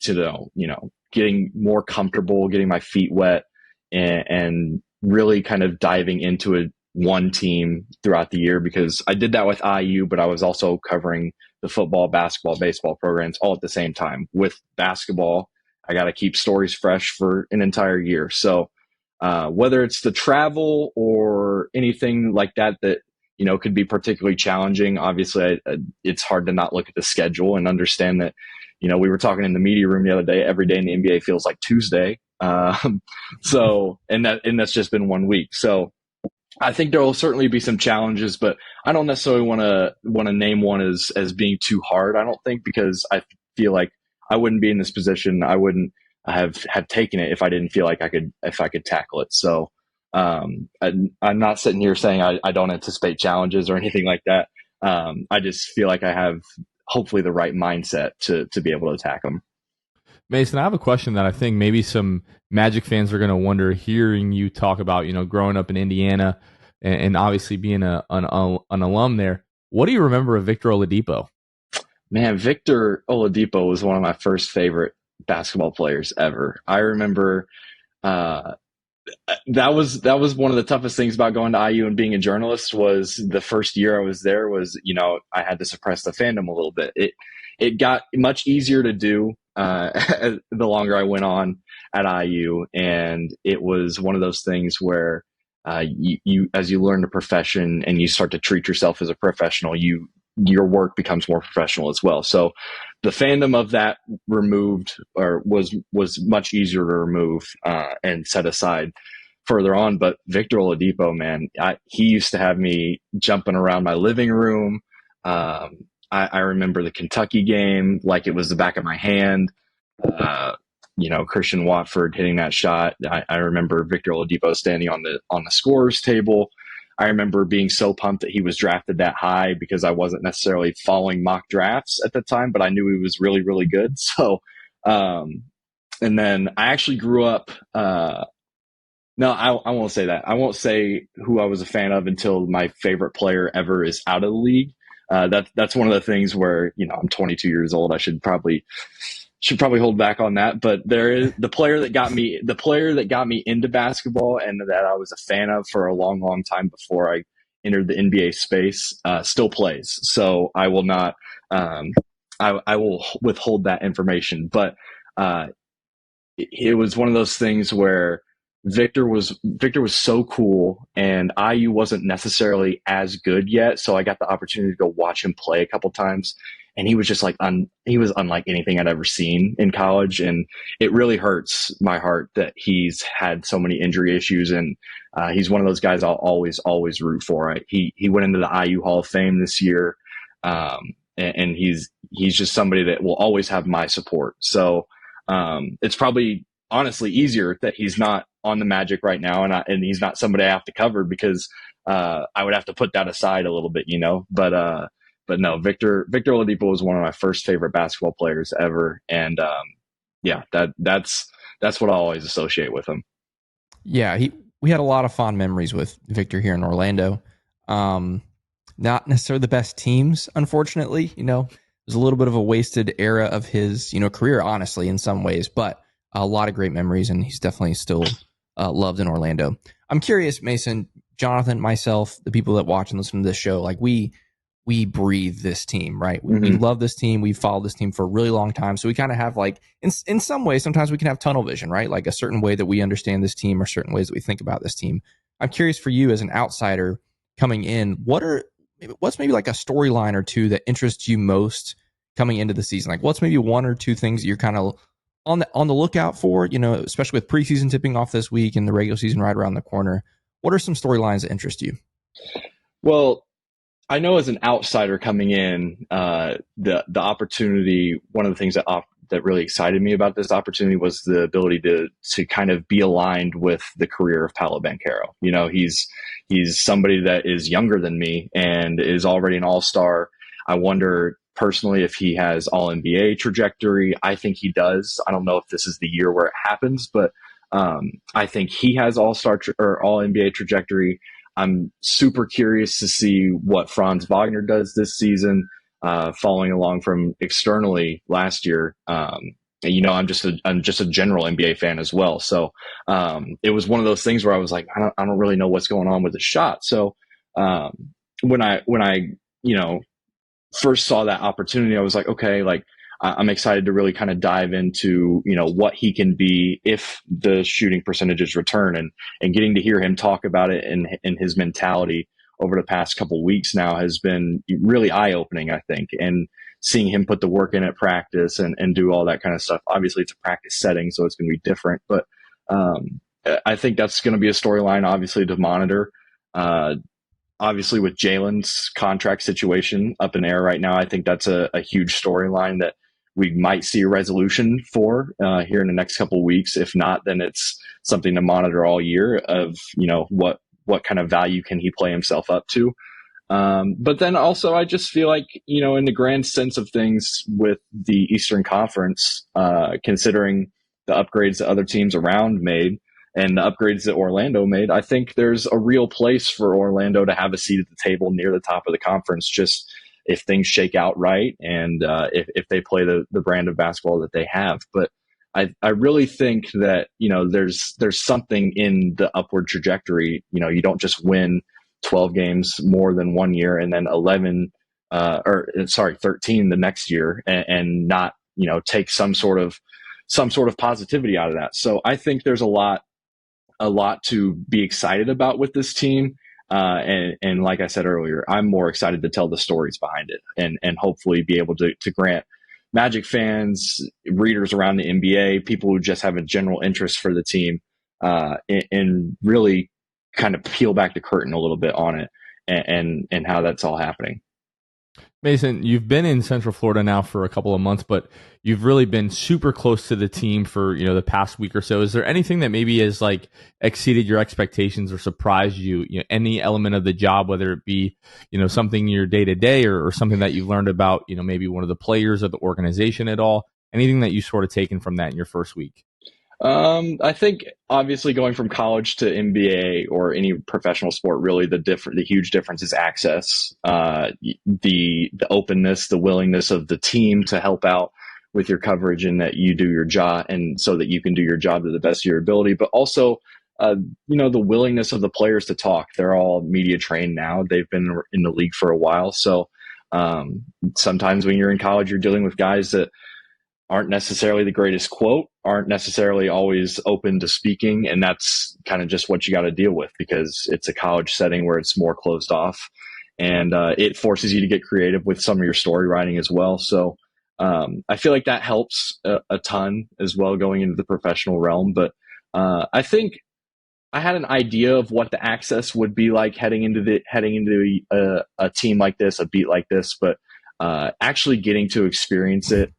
getting more comfortable, getting my feet wet and really kind of diving into one team throughout the year, because I did that with IU, but I was also covering the football, basketball, baseball programs all at the same time. With basketball, I got to keep stories fresh for an entire year. So whether it's the travel or anything like that could be particularly challenging. Obviously, it's hard to not look at the schedule and understand that, we were talking in the media room the other day, every day in the NBA feels like Tuesday. So, and that's just been 1 week. So I think there will certainly be some challenges, but I don't necessarily want to name one as being too hard. I don't think, because I feel like I wouldn't be in this position. I wouldn't have taken it if I didn't feel like I could tackle it. So, I'm not sitting here saying I don't anticipate challenges or anything like that. I just feel like I have hopefully the right mindset to be able to attack them.
Mason, I have a question that I think maybe some Magic fans are going to wonder, hearing you talk about, growing up in Indiana and obviously being an alum there. What do you remember of Victor Oladipo?
Man, Victor Oladipo was one of my first favorite basketball players ever. I remember that was one of the toughest things about going to IU and being a journalist. Was the first year I was there was, I had to suppress the fandom a little bit. It got much easier to do the longer I went on at IU, and it was one of those things where you as you learn the profession and you start to treat yourself as a professional, your work becomes more professional as well. So the fandom of that removed, or was much easier to remove and set aside further on. But Victor Oladipo, man, he used to have me jumping around my living room. I remember the Kentucky game like it was the back of my hand. Christian Watford hitting that shot. I remember Victor Oladipo standing on the scorer's table. I remember being so pumped that he was drafted that high, because I wasn't necessarily following mock drafts at the time, but I knew he was really, really good. So, and then I actually grew up, no, I won't say that. I won't say who I was a fan of until my favorite player ever is out of the league. That's one of the things where, I'm 22 years old. I should probably hold back on that. But there is the player that got me into basketball and that I was a fan of for a long, long time before I entered the NBA space, still plays. So I will not, I will withhold that information. But it was one of those things where Victor was so cool, and IU wasn't necessarily as good yet. So I got the opportunity to go watch him play a couple times. And he was just like, he was unlike anything I'd ever seen in college. And it really hurts my heart that he's had so many injury issues. And he's one of those guys I'll always root for. He went into the IU Hall of Fame this year. And he's just somebody that will always have my support. So it's probably honestly easier that he's not on the Magic right now. And he's not somebody I have to cover, because I would have to put that aside a little bit, But no, Victor Oladipo was one of my first favorite basketball players ever, and that's what I always associate with him.
Yeah, we had a lot of fond memories with Victor here in Orlando. Not necessarily the best teams, unfortunately. It was a little bit of a wasted era of his career, honestly, in some ways, but a lot of great memories, and he's definitely still loved in Orlando. I'm curious, Mason, Jonathan, myself, the people that watch and listen to this show, like we breathe this team, right? We love this team. We've followed this team for a really long time. So we kind of have like, in some ways, sometimes we can have tunnel vision, right? Like a certain way that we understand this team or certain ways that we think about this team. I'm curious for you as an outsider coming in, what's maybe like a storyline or two that interests you most coming into the season? Like what's maybe one or two things that you're kind of on the lookout for, especially with preseason tipping off this week and the regular season right around the corner? What are some storylines that interest you?
Well, I know as an outsider coming in, the opportunity, one of the things that really excited me about this opportunity was the ability to kind of be aligned with the career of Paolo Banchero. He's somebody that is younger than me and is already an all-star. I wonder personally if he has all NBA trajectory. I think he does. I don't know if this is the year where it happens, but I think he has all-star or all NBA trajectory. I'm super curious to see what Franz Wagner does this season, following along from externally last year. I'm just a general NBA fan as well. So it was one of those things where I was like, I don't really know what's going on with the shot. So when I first saw that opportunity, I was like, okay, like I'm excited to really kind of dive into, what he can be if the shooting percentages return, and getting to hear him talk about it and his mentality over the past couple of weeks now has been really eye opening, I think. And seeing him put the work in at practice and do all that kind of stuff. Obviously it's a practice setting, so it's going to be different, but I think that's going to be a storyline, obviously, to monitor. Obviously with Jalen's contract situation up in air right now, I think that's a huge storyline that we might see a resolution for here in the next couple of weeks. If not, then it's something to monitor all year of, what kind of value can he play himself up to. But then also I just feel like, in the grand sense of things with the Eastern Conference, considering the upgrades that other teams around made and the upgrades that Orlando made, I think there's a real place for Orlando to have a seat at the table near the top of the conference, just if things shake out right and if they play the brand of basketball that they have. But I really think that, there's something in the upward trajectory. You don't just win 12 games more than one year and then 13 the next year and not, take some sort of positivity out of that. So I think there's a lot to be excited about with this team. And like I said earlier, I'm more excited to tell the stories behind it and hopefully be able to grant Magic fans, readers around the NBA, people who just have a general interest for the team, and really kind of peel back the curtain a little bit on it and how that's all happening.
Mason, you've been in Central Florida now for a couple of months, but you've really been super close to the team for, the past week or so. Is there anything that maybe has like exceeded your expectations or surprised you, any element of the job, whether it be, something in your day to day or something that you've learned about, maybe one of the players or the organization at all, anything that you sort of taken from that in your first week?
I think obviously going from college to NBA or any professional sport, really the huge difference is access, the openness, the willingness of the team to help out with your coverage and that you do your job and so that you can do your job to the best of your ability, but also, the willingness of the players to talk. They're all media trained now. They've been in the league for a while. So, sometimes when you're in college, you're dealing with guys that aren't necessarily the greatest quote, aren't necessarily always open to speaking. And that's kind of just what you got to deal with because it's a college setting where it's more closed off and it forces you to get creative with some of your story writing as well. So I feel like that helps a ton as well going into the professional realm. But I think I had an idea of what the access would be like heading into a team like this, a beat like this, but actually getting to experience it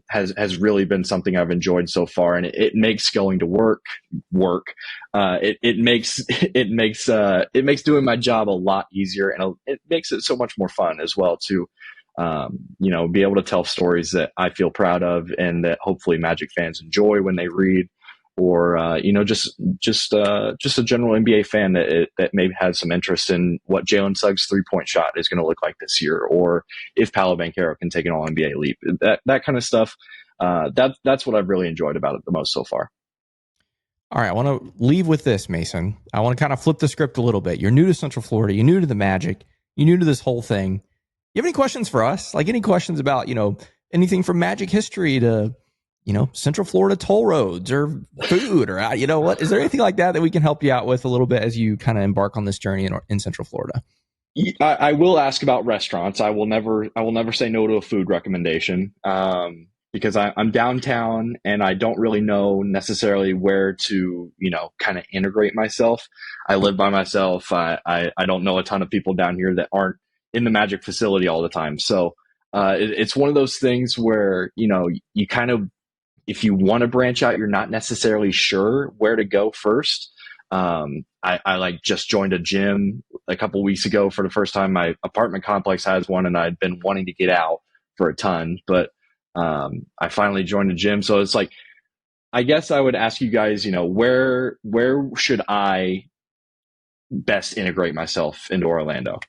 has really been something I've enjoyed so far, and it makes going to work. It makes doing my job a lot easier, and it makes it so much more fun as well to, be able to tell stories that I feel proud of and that hopefully Magic fans enjoy when they read, or just a general NBA fan that maybe has some interest in what Jalen Suggs' 3-point shot is going to look like this year, or if Paolo Banchero can take an All NBA leap. That kind of stuff. That's what I've really enjoyed about it the most so far.
All right, I want to leave with this, Mason. I want to kind of flip the script a little bit. You're new to Central Florida. You're new to the Magic. You're new to this whole thing. You have any questions for us? Like any questions about, anything from Magic history to, Central Florida toll roads or food or, what? Is there anything like that we can help you out with a little bit as you kind of embark on this journey in Central Florida?
I will ask about restaurants. I will never say no to a food recommendation. Because I'm downtown and I don't really know necessarily where to, kind of integrate myself. I live by myself. I don't know a ton of people down here that aren't in the Magic facility all the time. So it's one of those things where, you kind of, if you want to branch out, you're not necessarily sure where to go first. I just joined a gym a couple weeks ago for the first time. My apartment complex has one and I'd been wanting to get out for a ton, but I finally joined a gym. So it's like, I guess I would ask you guys, where should I best integrate myself into Orlando?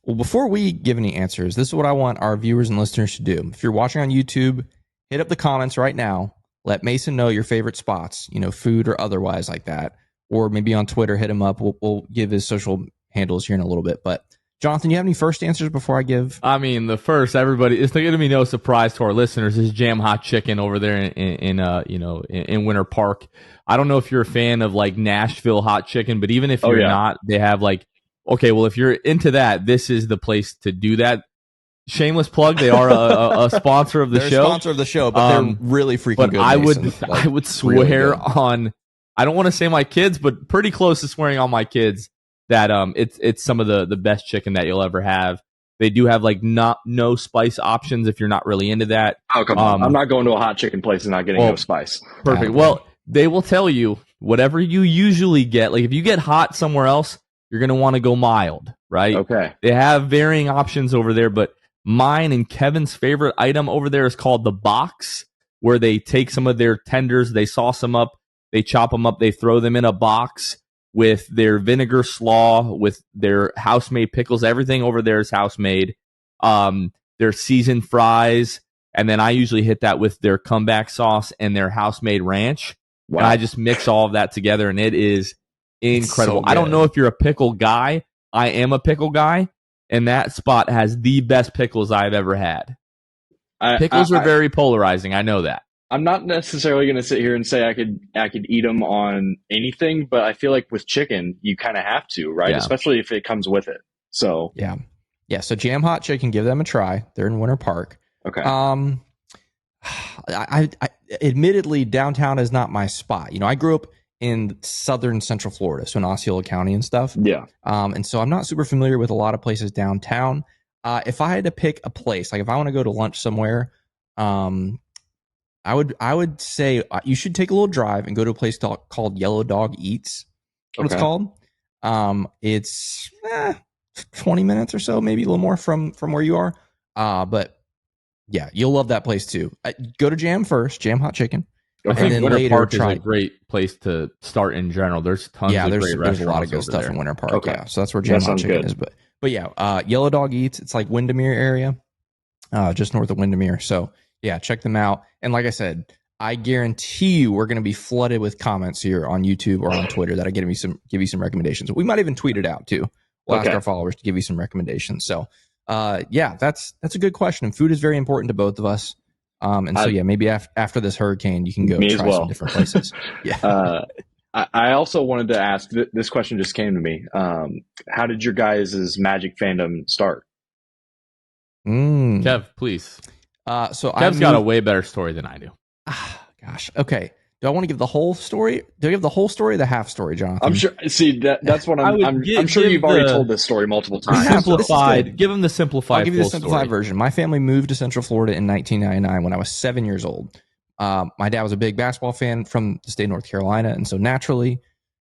Well, before we give any answers, this is what I want our viewers and listeners to do. If you're watching on YouTube, hit up the comments right now. Let Mason know your favorite spots, food or otherwise like that. Or maybe on Twitter, hit him up. We'll give his social handles here in a little bit. But Jonathan, you have any first answers before I give?
I mean, the first, everybody, it's going to be no surprise to our listeners, is Jam Hot Chicken over there in Winter Park. I don't know if you're a fan of like Nashville hot chicken, but even if you're not, they have like, okay, well, if you're into that, this is the place to do that. Shameless plug, they are a sponsor of the show.
They're a sponsor of the show, but they're really freaking good.
But I would swear on, I don't want to say my kids, but pretty close to swearing on my kids, that it's some of the best chicken that you'll ever have. They do have like no spice options if you're not really into that.
Oh, come on. I'm not going to a hot chicken place and not getting no spice.
Perfect. Well, they will tell you whatever you usually get. Like if you get hot somewhere else, you're going to want to go mild, right?
Okay.
They have varying options over there, but mine and Kevin's favorite item over there is called the box, where they take some of their tenders, they sauce them up, they chop them up, they throw them in a box with their vinegar slaw, with their house-made pickles. Everything over there is house-made. Their seasoned fries, and then I usually hit that with their comeback sauce and their house-made ranch. Wow. And I just mix all of that together, and it is incredible. I don't know if you're a pickle guy. I am a pickle guy, and that spot has the best pickles I've ever had. Pickles are very polarizing. I know that.
I'm not necessarily going to sit here and say I could eat them on anything, but I feel like with chicken, you kind of have to, right? Yeah. Especially if it comes with it. So
yeah. So Jam Hot Chicken, give them a try. They're in Winter Park.
Okay.
I admittedly, downtown is not my spot. I grew up in southern Central Florida, so in Osceola County and stuff.
Yeah.
And so I'm not super familiar with a lot of places downtown. If I had to pick a place, like if I want to go to lunch somewhere, I would say you should take a little drive and go to a place called Yellow Dog Eats. What it's called. It's 20 minutes or so, maybe a little more from where you are. But yeah, you'll love that place too. Go to Jam first, Jam Hot Chicken.
I think Winter Park is a great place to start in general. There's tons of great restaurants. There's a lot of good stuff in Winter Park.
Okay.
Yeah, so that's where Jam Hot Chicken is. But yeah, Yellow Dog Eats. It's like Windermere area, just north of Windermere. So yeah, check them out. And like I said, I guarantee you we're going to be flooded with comments here on YouTube or on Twitter that I give you some recommendations. We might even tweet it out too. We'll ask our followers to give you some recommendations. So yeah, that's a good question. And food is very important to both of us. So yeah, maybe after this hurricane, you can go try some different places. Yeah.
I also wanted to ask, this question just came to me. How did your guys' Magic fandom start?
Kev, please.
So
Kev's got a way better story than I do.
Gosh. Okay. Do I want to give the whole story? Do I give the whole story or the half story, Jonathan?
I'm sure. See, that's what I'm sure you've already told this story multiple times.
Simplified. Give him the simplified.
I'll give you the simplified version. My family moved to Central Florida in 1999 when I was 7 years old. My dad was a big basketball fan from the state of North Carolina, and so naturally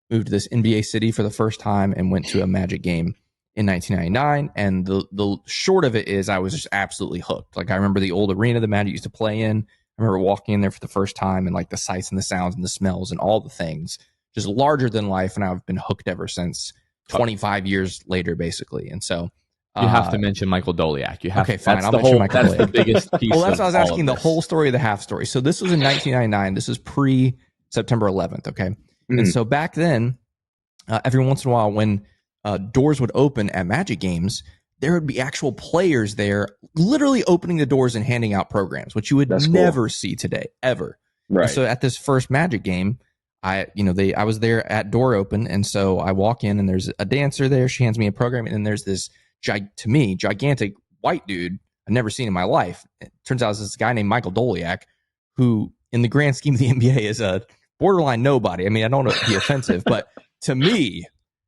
moved to this NBA city for the first time and went to a Magic game in 1999. And the short of it is I was just absolutely hooked. Like I remember the old arena the Magic used to play in. I remember walking in there for the first time and like the sights and the sounds and the smells and all the things, just larger than life. And I've been hooked ever since, 25 years later, basically. And so
you have to mention Michael Doliak. You have
okay, fine. I'll mention Michael Doliak.
That's the biggest piece.
Well, that's what I was asking, the whole story or the half story. So this was in 1999. This is pre September 11th. Okay.
Mhm.
And so back then, every once in a while when doors would open at Magic games, there would be actual players there literally opening the doors and handing out programs, which you would
That's cool.
never see today, ever.
Right.
And so at this first Magic game, I was there at door open. And so I walk in and there's a dancer there. She hands me a program. And then there's this, to me, gigantic white dude I've never seen in my life. It turns out it's this guy named Michael Doliak, who in the grand scheme of the NBA is a borderline nobody. I mean, I don't want to be offensive, but to me,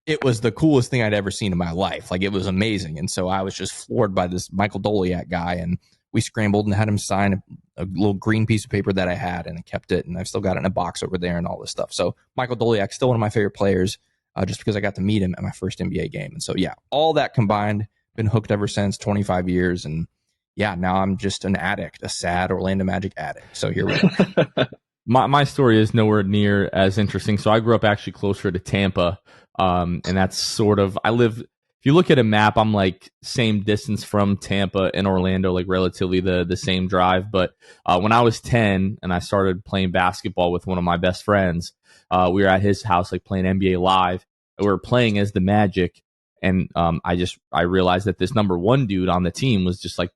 it was the coolest thing I'd ever seen in my life. Like, it was amazing. And so I was just floored by this Michael Doliak guy. And we scrambled and had him sign a little green piece of paper that I had, and I kept it. And I've still got it in a box over there and all this stuff. So Michael Doliak, still one of my favorite players, just because I got to meet him at my first NBA game. And so, yeah, all that combined, been hooked ever since, 25 years. And yeah, now I'm just an addict, a sad Orlando Magic addict. So here we are.
My story is nowhere near as interesting. So I grew up actually closer to Tampa. And that's sort of, if you look at a map, I'm like same distance from Tampa and Orlando, like relatively the same drive. But when I was 10 and I started playing basketball with one of my best friends, we were at his house, like playing NBA Live. We were playing as the Magic. And I realized that this number one dude on the team was just like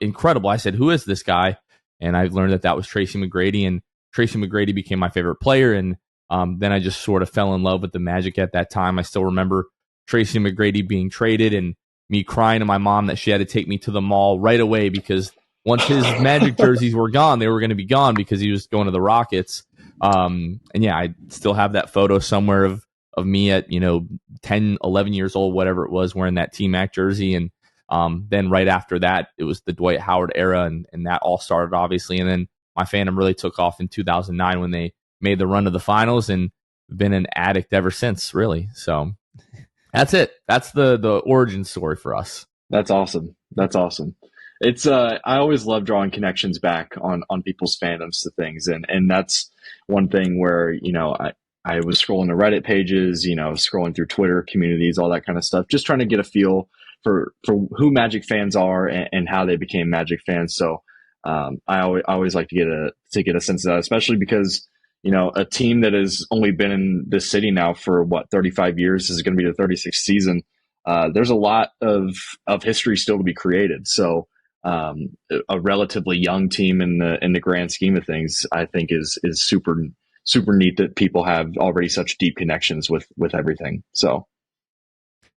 incredible. I said, who is this guy? And I learned that was Tracy McGrady. And Tracy McGrady became my favorite player. And then I just sort of fell in love with the Magic at that time. I still remember Tracy McGrady being traded and me crying to my mom that she had to take me to the mall right away because once his Magic jerseys were gone, they were going to be gone because he was going to the Rockets. And yeah, I still have that photo somewhere of me at, 10, 11 years old, whatever it was, wearing that T-Mac jersey. And then right after that, it was the Dwight Howard era, and that all started, obviously. And then my fandom really took off in 2009 when they made the run to the finals, and been an addict ever since, really. So that's it. That's the origin story for us.
That's awesome. It's I always love drawing connections back on people's fandoms to things, and that's one thing where I was scrolling the Reddit pages, scrolling through Twitter communities, all that kind of stuff, just trying to get a feel for who Magic fans are and how they became Magic fans. So I always like to get a sense of that, especially because a team that has only been in this city now for 35 years, this is going to be the 36th season. There's a lot of history still to be created. So a relatively young team in the grand scheme of things, I think is super neat that people have already such deep connections with everything. So.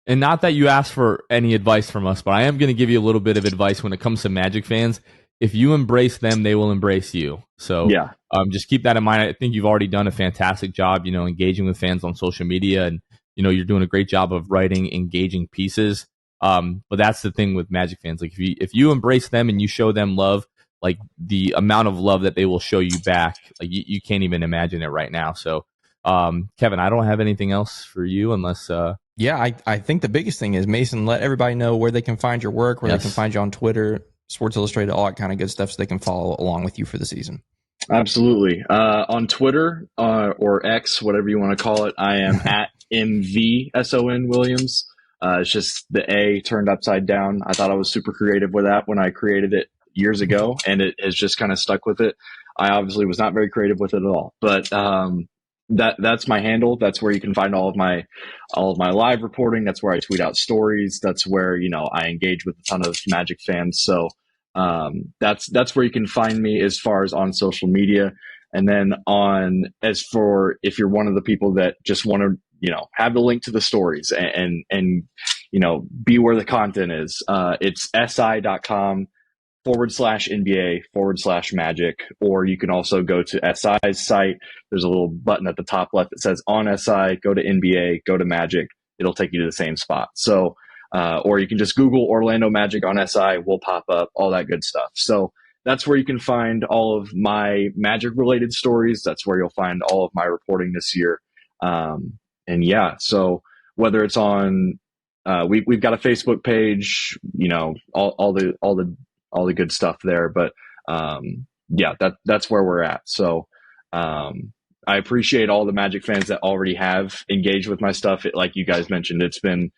And not that you asked for any advice from us, but I am going to give you a little bit of advice when it comes to Magic fans. If you embrace them, they will embrace you. So
yeah,
just keep that in mind. I think you've already done a fantastic job, engaging with fans on social media, and you're doing a great job of writing engaging pieces. But that's the thing with Magic fans. Like if you embrace them and you show them love, like the amount of love that they will show you back, like you can't even imagine it right now. So Kevin, I don't have anything else for you unless.
Yeah, I think the biggest thing is, Mason, let everybody know where they can find your work, where they can find you on Twitter, Sports Illustrated, all that kind of good stuff, so they can follow along with you for the season.
Absolutely. On Twitter or X, whatever you want to call it, I am at MVSON Williams. It's just the A turned upside down. I thought I was super creative with that when I created it years ago, and it has just kind of stuck with it. I obviously was not very creative with it at all, but that's my handle. That's where you can find all of my live reporting. That's where I tweet out stories. That's where I engage with a ton of Magic fans. So that's where you can find me as far as on social media. And then as for if you're one of the people that just want to have the link to the stories and be where the content is, it's si.com/NBA/Magic, or you can also go to SI's site. There's a little button at the top left that says on SI, go to NBA, go to Magic. It'll take you to the same spot. So, or you can just Google Orlando Magic on SI, will pop up, all that good stuff. So that's where you can find all of my Magic related stories. That's where you'll find all of my reporting this year. And yeah, so whether it's on, we've got a Facebook page, all the good stuff there, but yeah, that's where we're at. So I appreciate all the Magic fans that already have engaged with my stuff. Like you guys mentioned, it's been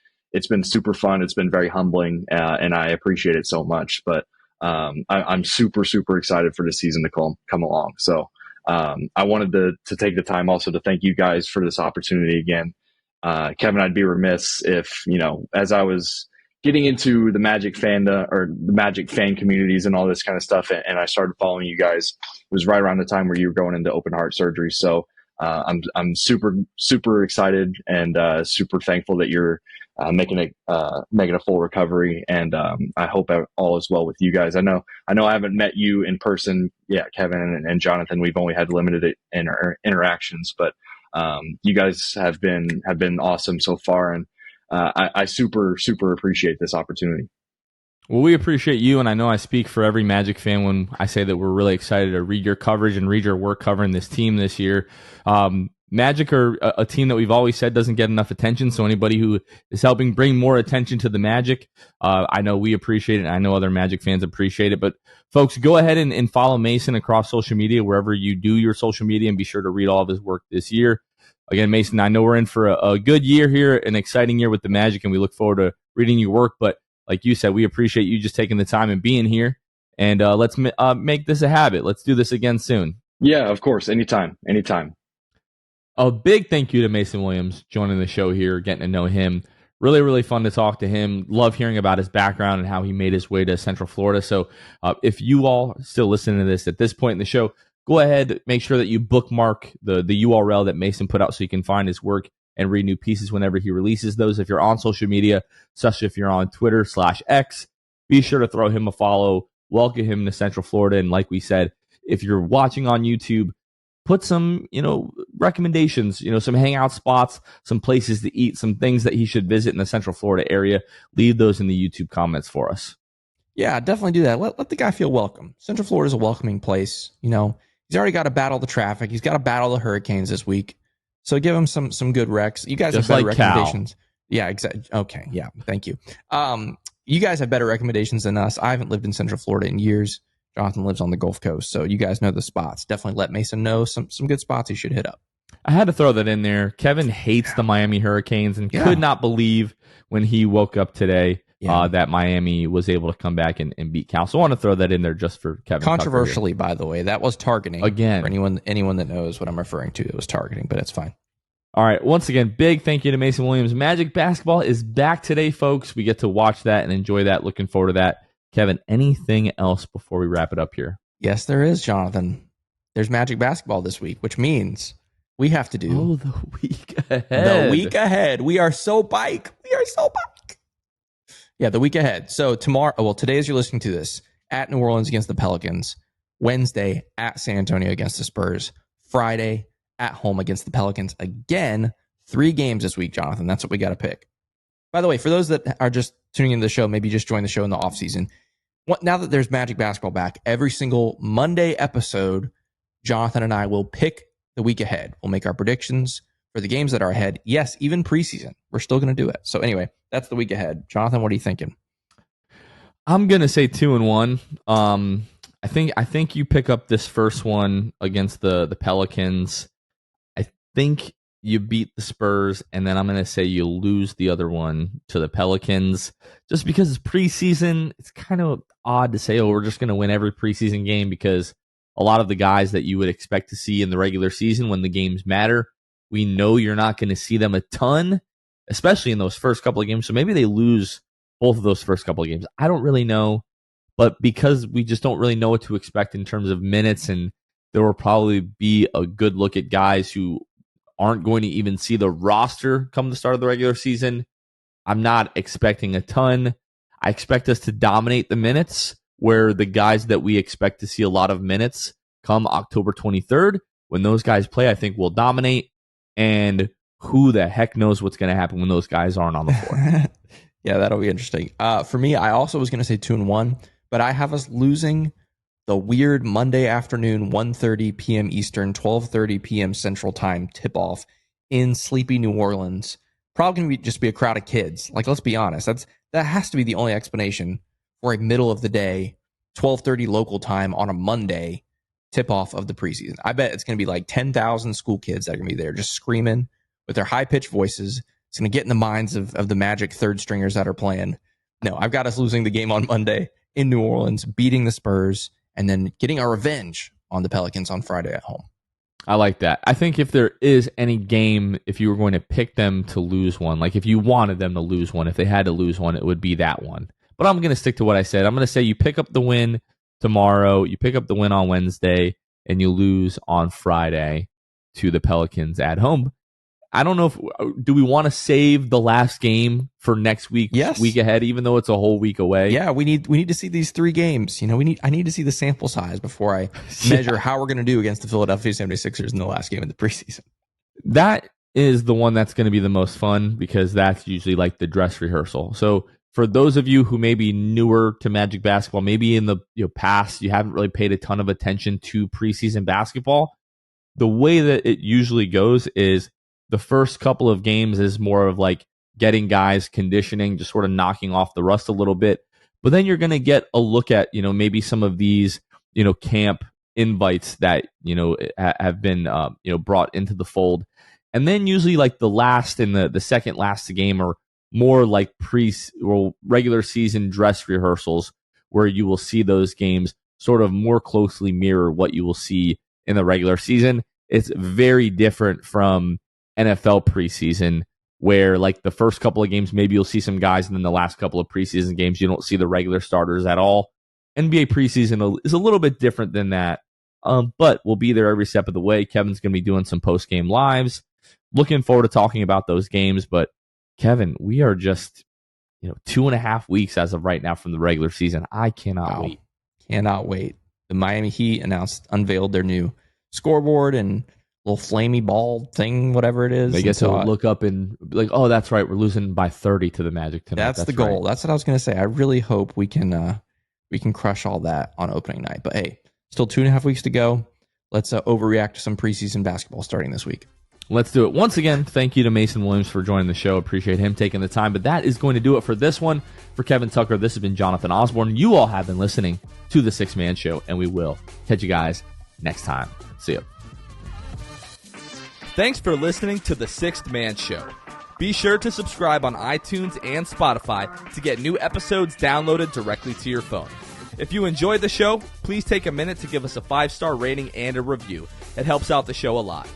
super fun. It's been very humbling, and I appreciate it so much. But I'm super excited for the season to come along. So I wanted to take the time also to thank you guys for this opportunity again. Kevin, I'd be remiss if, as I was getting into the Magic or the Magic fan communities and all this kind of stuff, and I started following you guys, it was right around the time where you were going into open heart surgery. So I'm super, super excited and super thankful that you're making a full recovery. And I hope all is well with you guys. I know I haven't met you in person yet, Kevin and Jonathan. We've only had limited interactions, but you guys have been awesome so far, and I super, super appreciate this opportunity.
Well, we appreciate you, and I know I speak for every Magic fan when I say that we're really excited to read your coverage and read your work covering this team this year. Magic are a team that we've always said doesn't get enough attention, so anybody who is helping bring more attention to the Magic, I know we appreciate it, and I know other Magic fans appreciate it. But folks, go ahead and follow Mason across social media, wherever you do your social media, and be sure to read all of his work this year. Again, Mason, I know we're in for a good year here, an exciting year with the Magic, and we look forward to reading your work. But like you said, we appreciate you just taking the time and being here. And let's make this a habit. Let's do this again soon.
Yeah, of course. Anytime.
A big thank you to Mason Williams joining the show here, getting to know him. Really, really fun to talk to him. Love hearing about his background and how he made his way to Central Florida. So if you all still listening to this at this point in the show, go ahead, make sure that you bookmark the URL that Mason put out so you can find his work and read new pieces whenever he releases those. If you're on social media, especially if you're on Twitter/X, be sure to throw him a follow. Welcome him to Central Florida. And like we said, if you're watching on YouTube, put some, recommendations, some hangout spots, some places to eat, some things that he should visit in the Central Florida area. Leave those in the YouTube comments for us.
Yeah, definitely do that. Let the guy feel welcome. Central Florida is a welcoming place. He's already got to battle the traffic. He's got to battle the hurricanes this week. So give him some good recs. You guys
Just
have better
like
recommendations.
Cal.
Yeah, exactly. Okay, yeah, thank you. You guys have better recommendations than us. I haven't lived in Central Florida in years. Jonathan lives on the Gulf Coast, so you guys know the spots. Definitely let Mason know some good spots he should hit up.
I had to throw that in there. Kevin hates the Miami Hurricanes and could not believe when he woke up today that Miami was able to come back and beat Cal. So I want to throw that in there just for Kevin.
Controversially, by the way, that was targeting.
Again.
For anyone that knows what I'm referring to, it was targeting, but it's fine.
All right. Once again, big thank you to Mason Williams. Magic basketball is back today, folks. We get to watch that and enjoy that. Looking forward to that. Kevin, anything else before we wrap it up here?
Yes, there is, Jonathan. There's Magic basketball this week, which means we have to do
the week ahead.
The week ahead. We are so bike. Yeah, the week ahead. So today as you're listening to this, at New Orleans against the Pelicans, Wednesday at San Antonio against the Spurs, Friday at home against the Pelicans. Again, 3 games this week, Jonathan. That's what we got to pick. By the way, for those that are just tuning into the show, maybe just join the show in the offseason. Now that there's Magic basketball back, every single Monday episode, Jonathan and I will pick the week ahead. We'll make our predictions for the games that are ahead. Yes, even preseason. We're still going to do it. So anyway, that's the week ahead. Jonathan, what are you thinking?
I'm going to say 2-1. I think you pick up this first one against the Pelicans. I think you beat the Spurs, and then I'm going to say you lose the other one to the Pelicans. Just because it's preseason, it's kind of odd to say, we're just going to win every preseason game, because a lot of the guys that you would expect to see in the regular season when the games matter, we know you're not going to see them a ton, especially in those first couple of games. So maybe they lose both of those first couple of games. I don't really know, but because we just don't really know what to expect in terms of minutes, and there will probably be a good look at guys who aren't going to even see the roster come the start of the regular season, I'm not expecting a ton. I expect us to dominate the minutes, where the guys that we expect to see a lot of minutes come October 23rd. When those guys play, I think we'll dominate. And who the heck knows what's going to happen when those guys aren't on the floor.
Yeah, that'll be interesting. For me, I also was going to say 2-1, but I have us losing the weird Monday afternoon, 1:30 p.m. Eastern, 12:30 p.m. Central Time tip-off in sleepy New Orleans. Probably going to just be a crowd of kids. Like, let's be honest. That has to be the only explanation for a middle of the day, 12:30 local time on a Monday tip-off of the preseason. I bet it's going to be like 10,000 school kids that are going to be there just screaming with their high-pitched voices. It's going to get in the minds of the Magic third stringers that are playing. No, I've got us losing the game on Monday in New Orleans, beating the Spurs, and then getting our revenge on the Pelicans on Friday at home.
I like that. I think if there is any game, if you were going to pick them to lose one, like if you wanted them to lose one, if they had to lose one, it would be that one. But I'm going to stick to what I said. I'm going to say you pick up the win tomorrow, you pick up the win on Wednesday, and you lose on Friday to the Pelicans at home. I don't know if do we want to save the last game for next week, week ahead, even though it's a whole week away.
Yeah, we need to see these 3 games. I need to see the sample size before I measure how we're going to do against the Philadelphia 76ers in the last game of the preseason.
That is the one that's going to be the most fun because that's usually like the dress rehearsal. So for those of you who may be newer to Magic basketball, maybe in the past you haven't really paid a ton of attention to preseason basketball, the way that it usually goes is the first couple of games is more of like getting guys conditioning, just sort of knocking off the rust a little bit. But then you're going to get a look at, maybe some of these, camp invites that, have been, brought into the fold. And then usually like the last and the second last game are more like regular season dress rehearsals where you will see those games sort of more closely mirror what you will see in the regular season. It's very different from NFL preseason, where like the first couple of games, maybe you'll see some guys, and then the last couple of preseason games, you don't see the regular starters at all. NBA preseason is a little bit different than that, but we'll be there every step of the way. Kevin's going to be doing some post-game lives. Looking forward to talking about those games, but Kevin, we are just 2.5 weeks as of right now from the regular season. I cannot wait.
Cannot wait. The Miami Heat unveiled their new scoreboard and little flamey ball thing, whatever it is.
They get to look up and be like, oh, that's right, we're losing by 30 to the Magic tonight.
That's the goal. Right. That's what I was going to say. I really hope we can crush all that on opening night. But hey, still 2.5 weeks to go. Let's overreact to some preseason basketball starting this week.
Let's do it. Once again, thank you to Mason Williams for joining the show. Appreciate him taking the time. But that is going to do it for this one. For Kevin Tucker, this has been Jonathan Osborne. You all have been listening to The Sixth Man Show, and we will catch you guys next time. See ya. Thanks for listening to The Sixth Man Show. Be sure to subscribe on iTunes and Spotify to get new episodes downloaded directly to your phone. If you enjoyed the show, please take a minute to give us a 5-star rating and a review. It helps out the show a lot.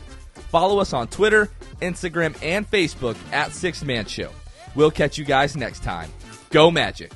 Follow us on Twitter, Instagram, and Facebook at Sixth Man Show. We'll catch you guys next time. Go Magic!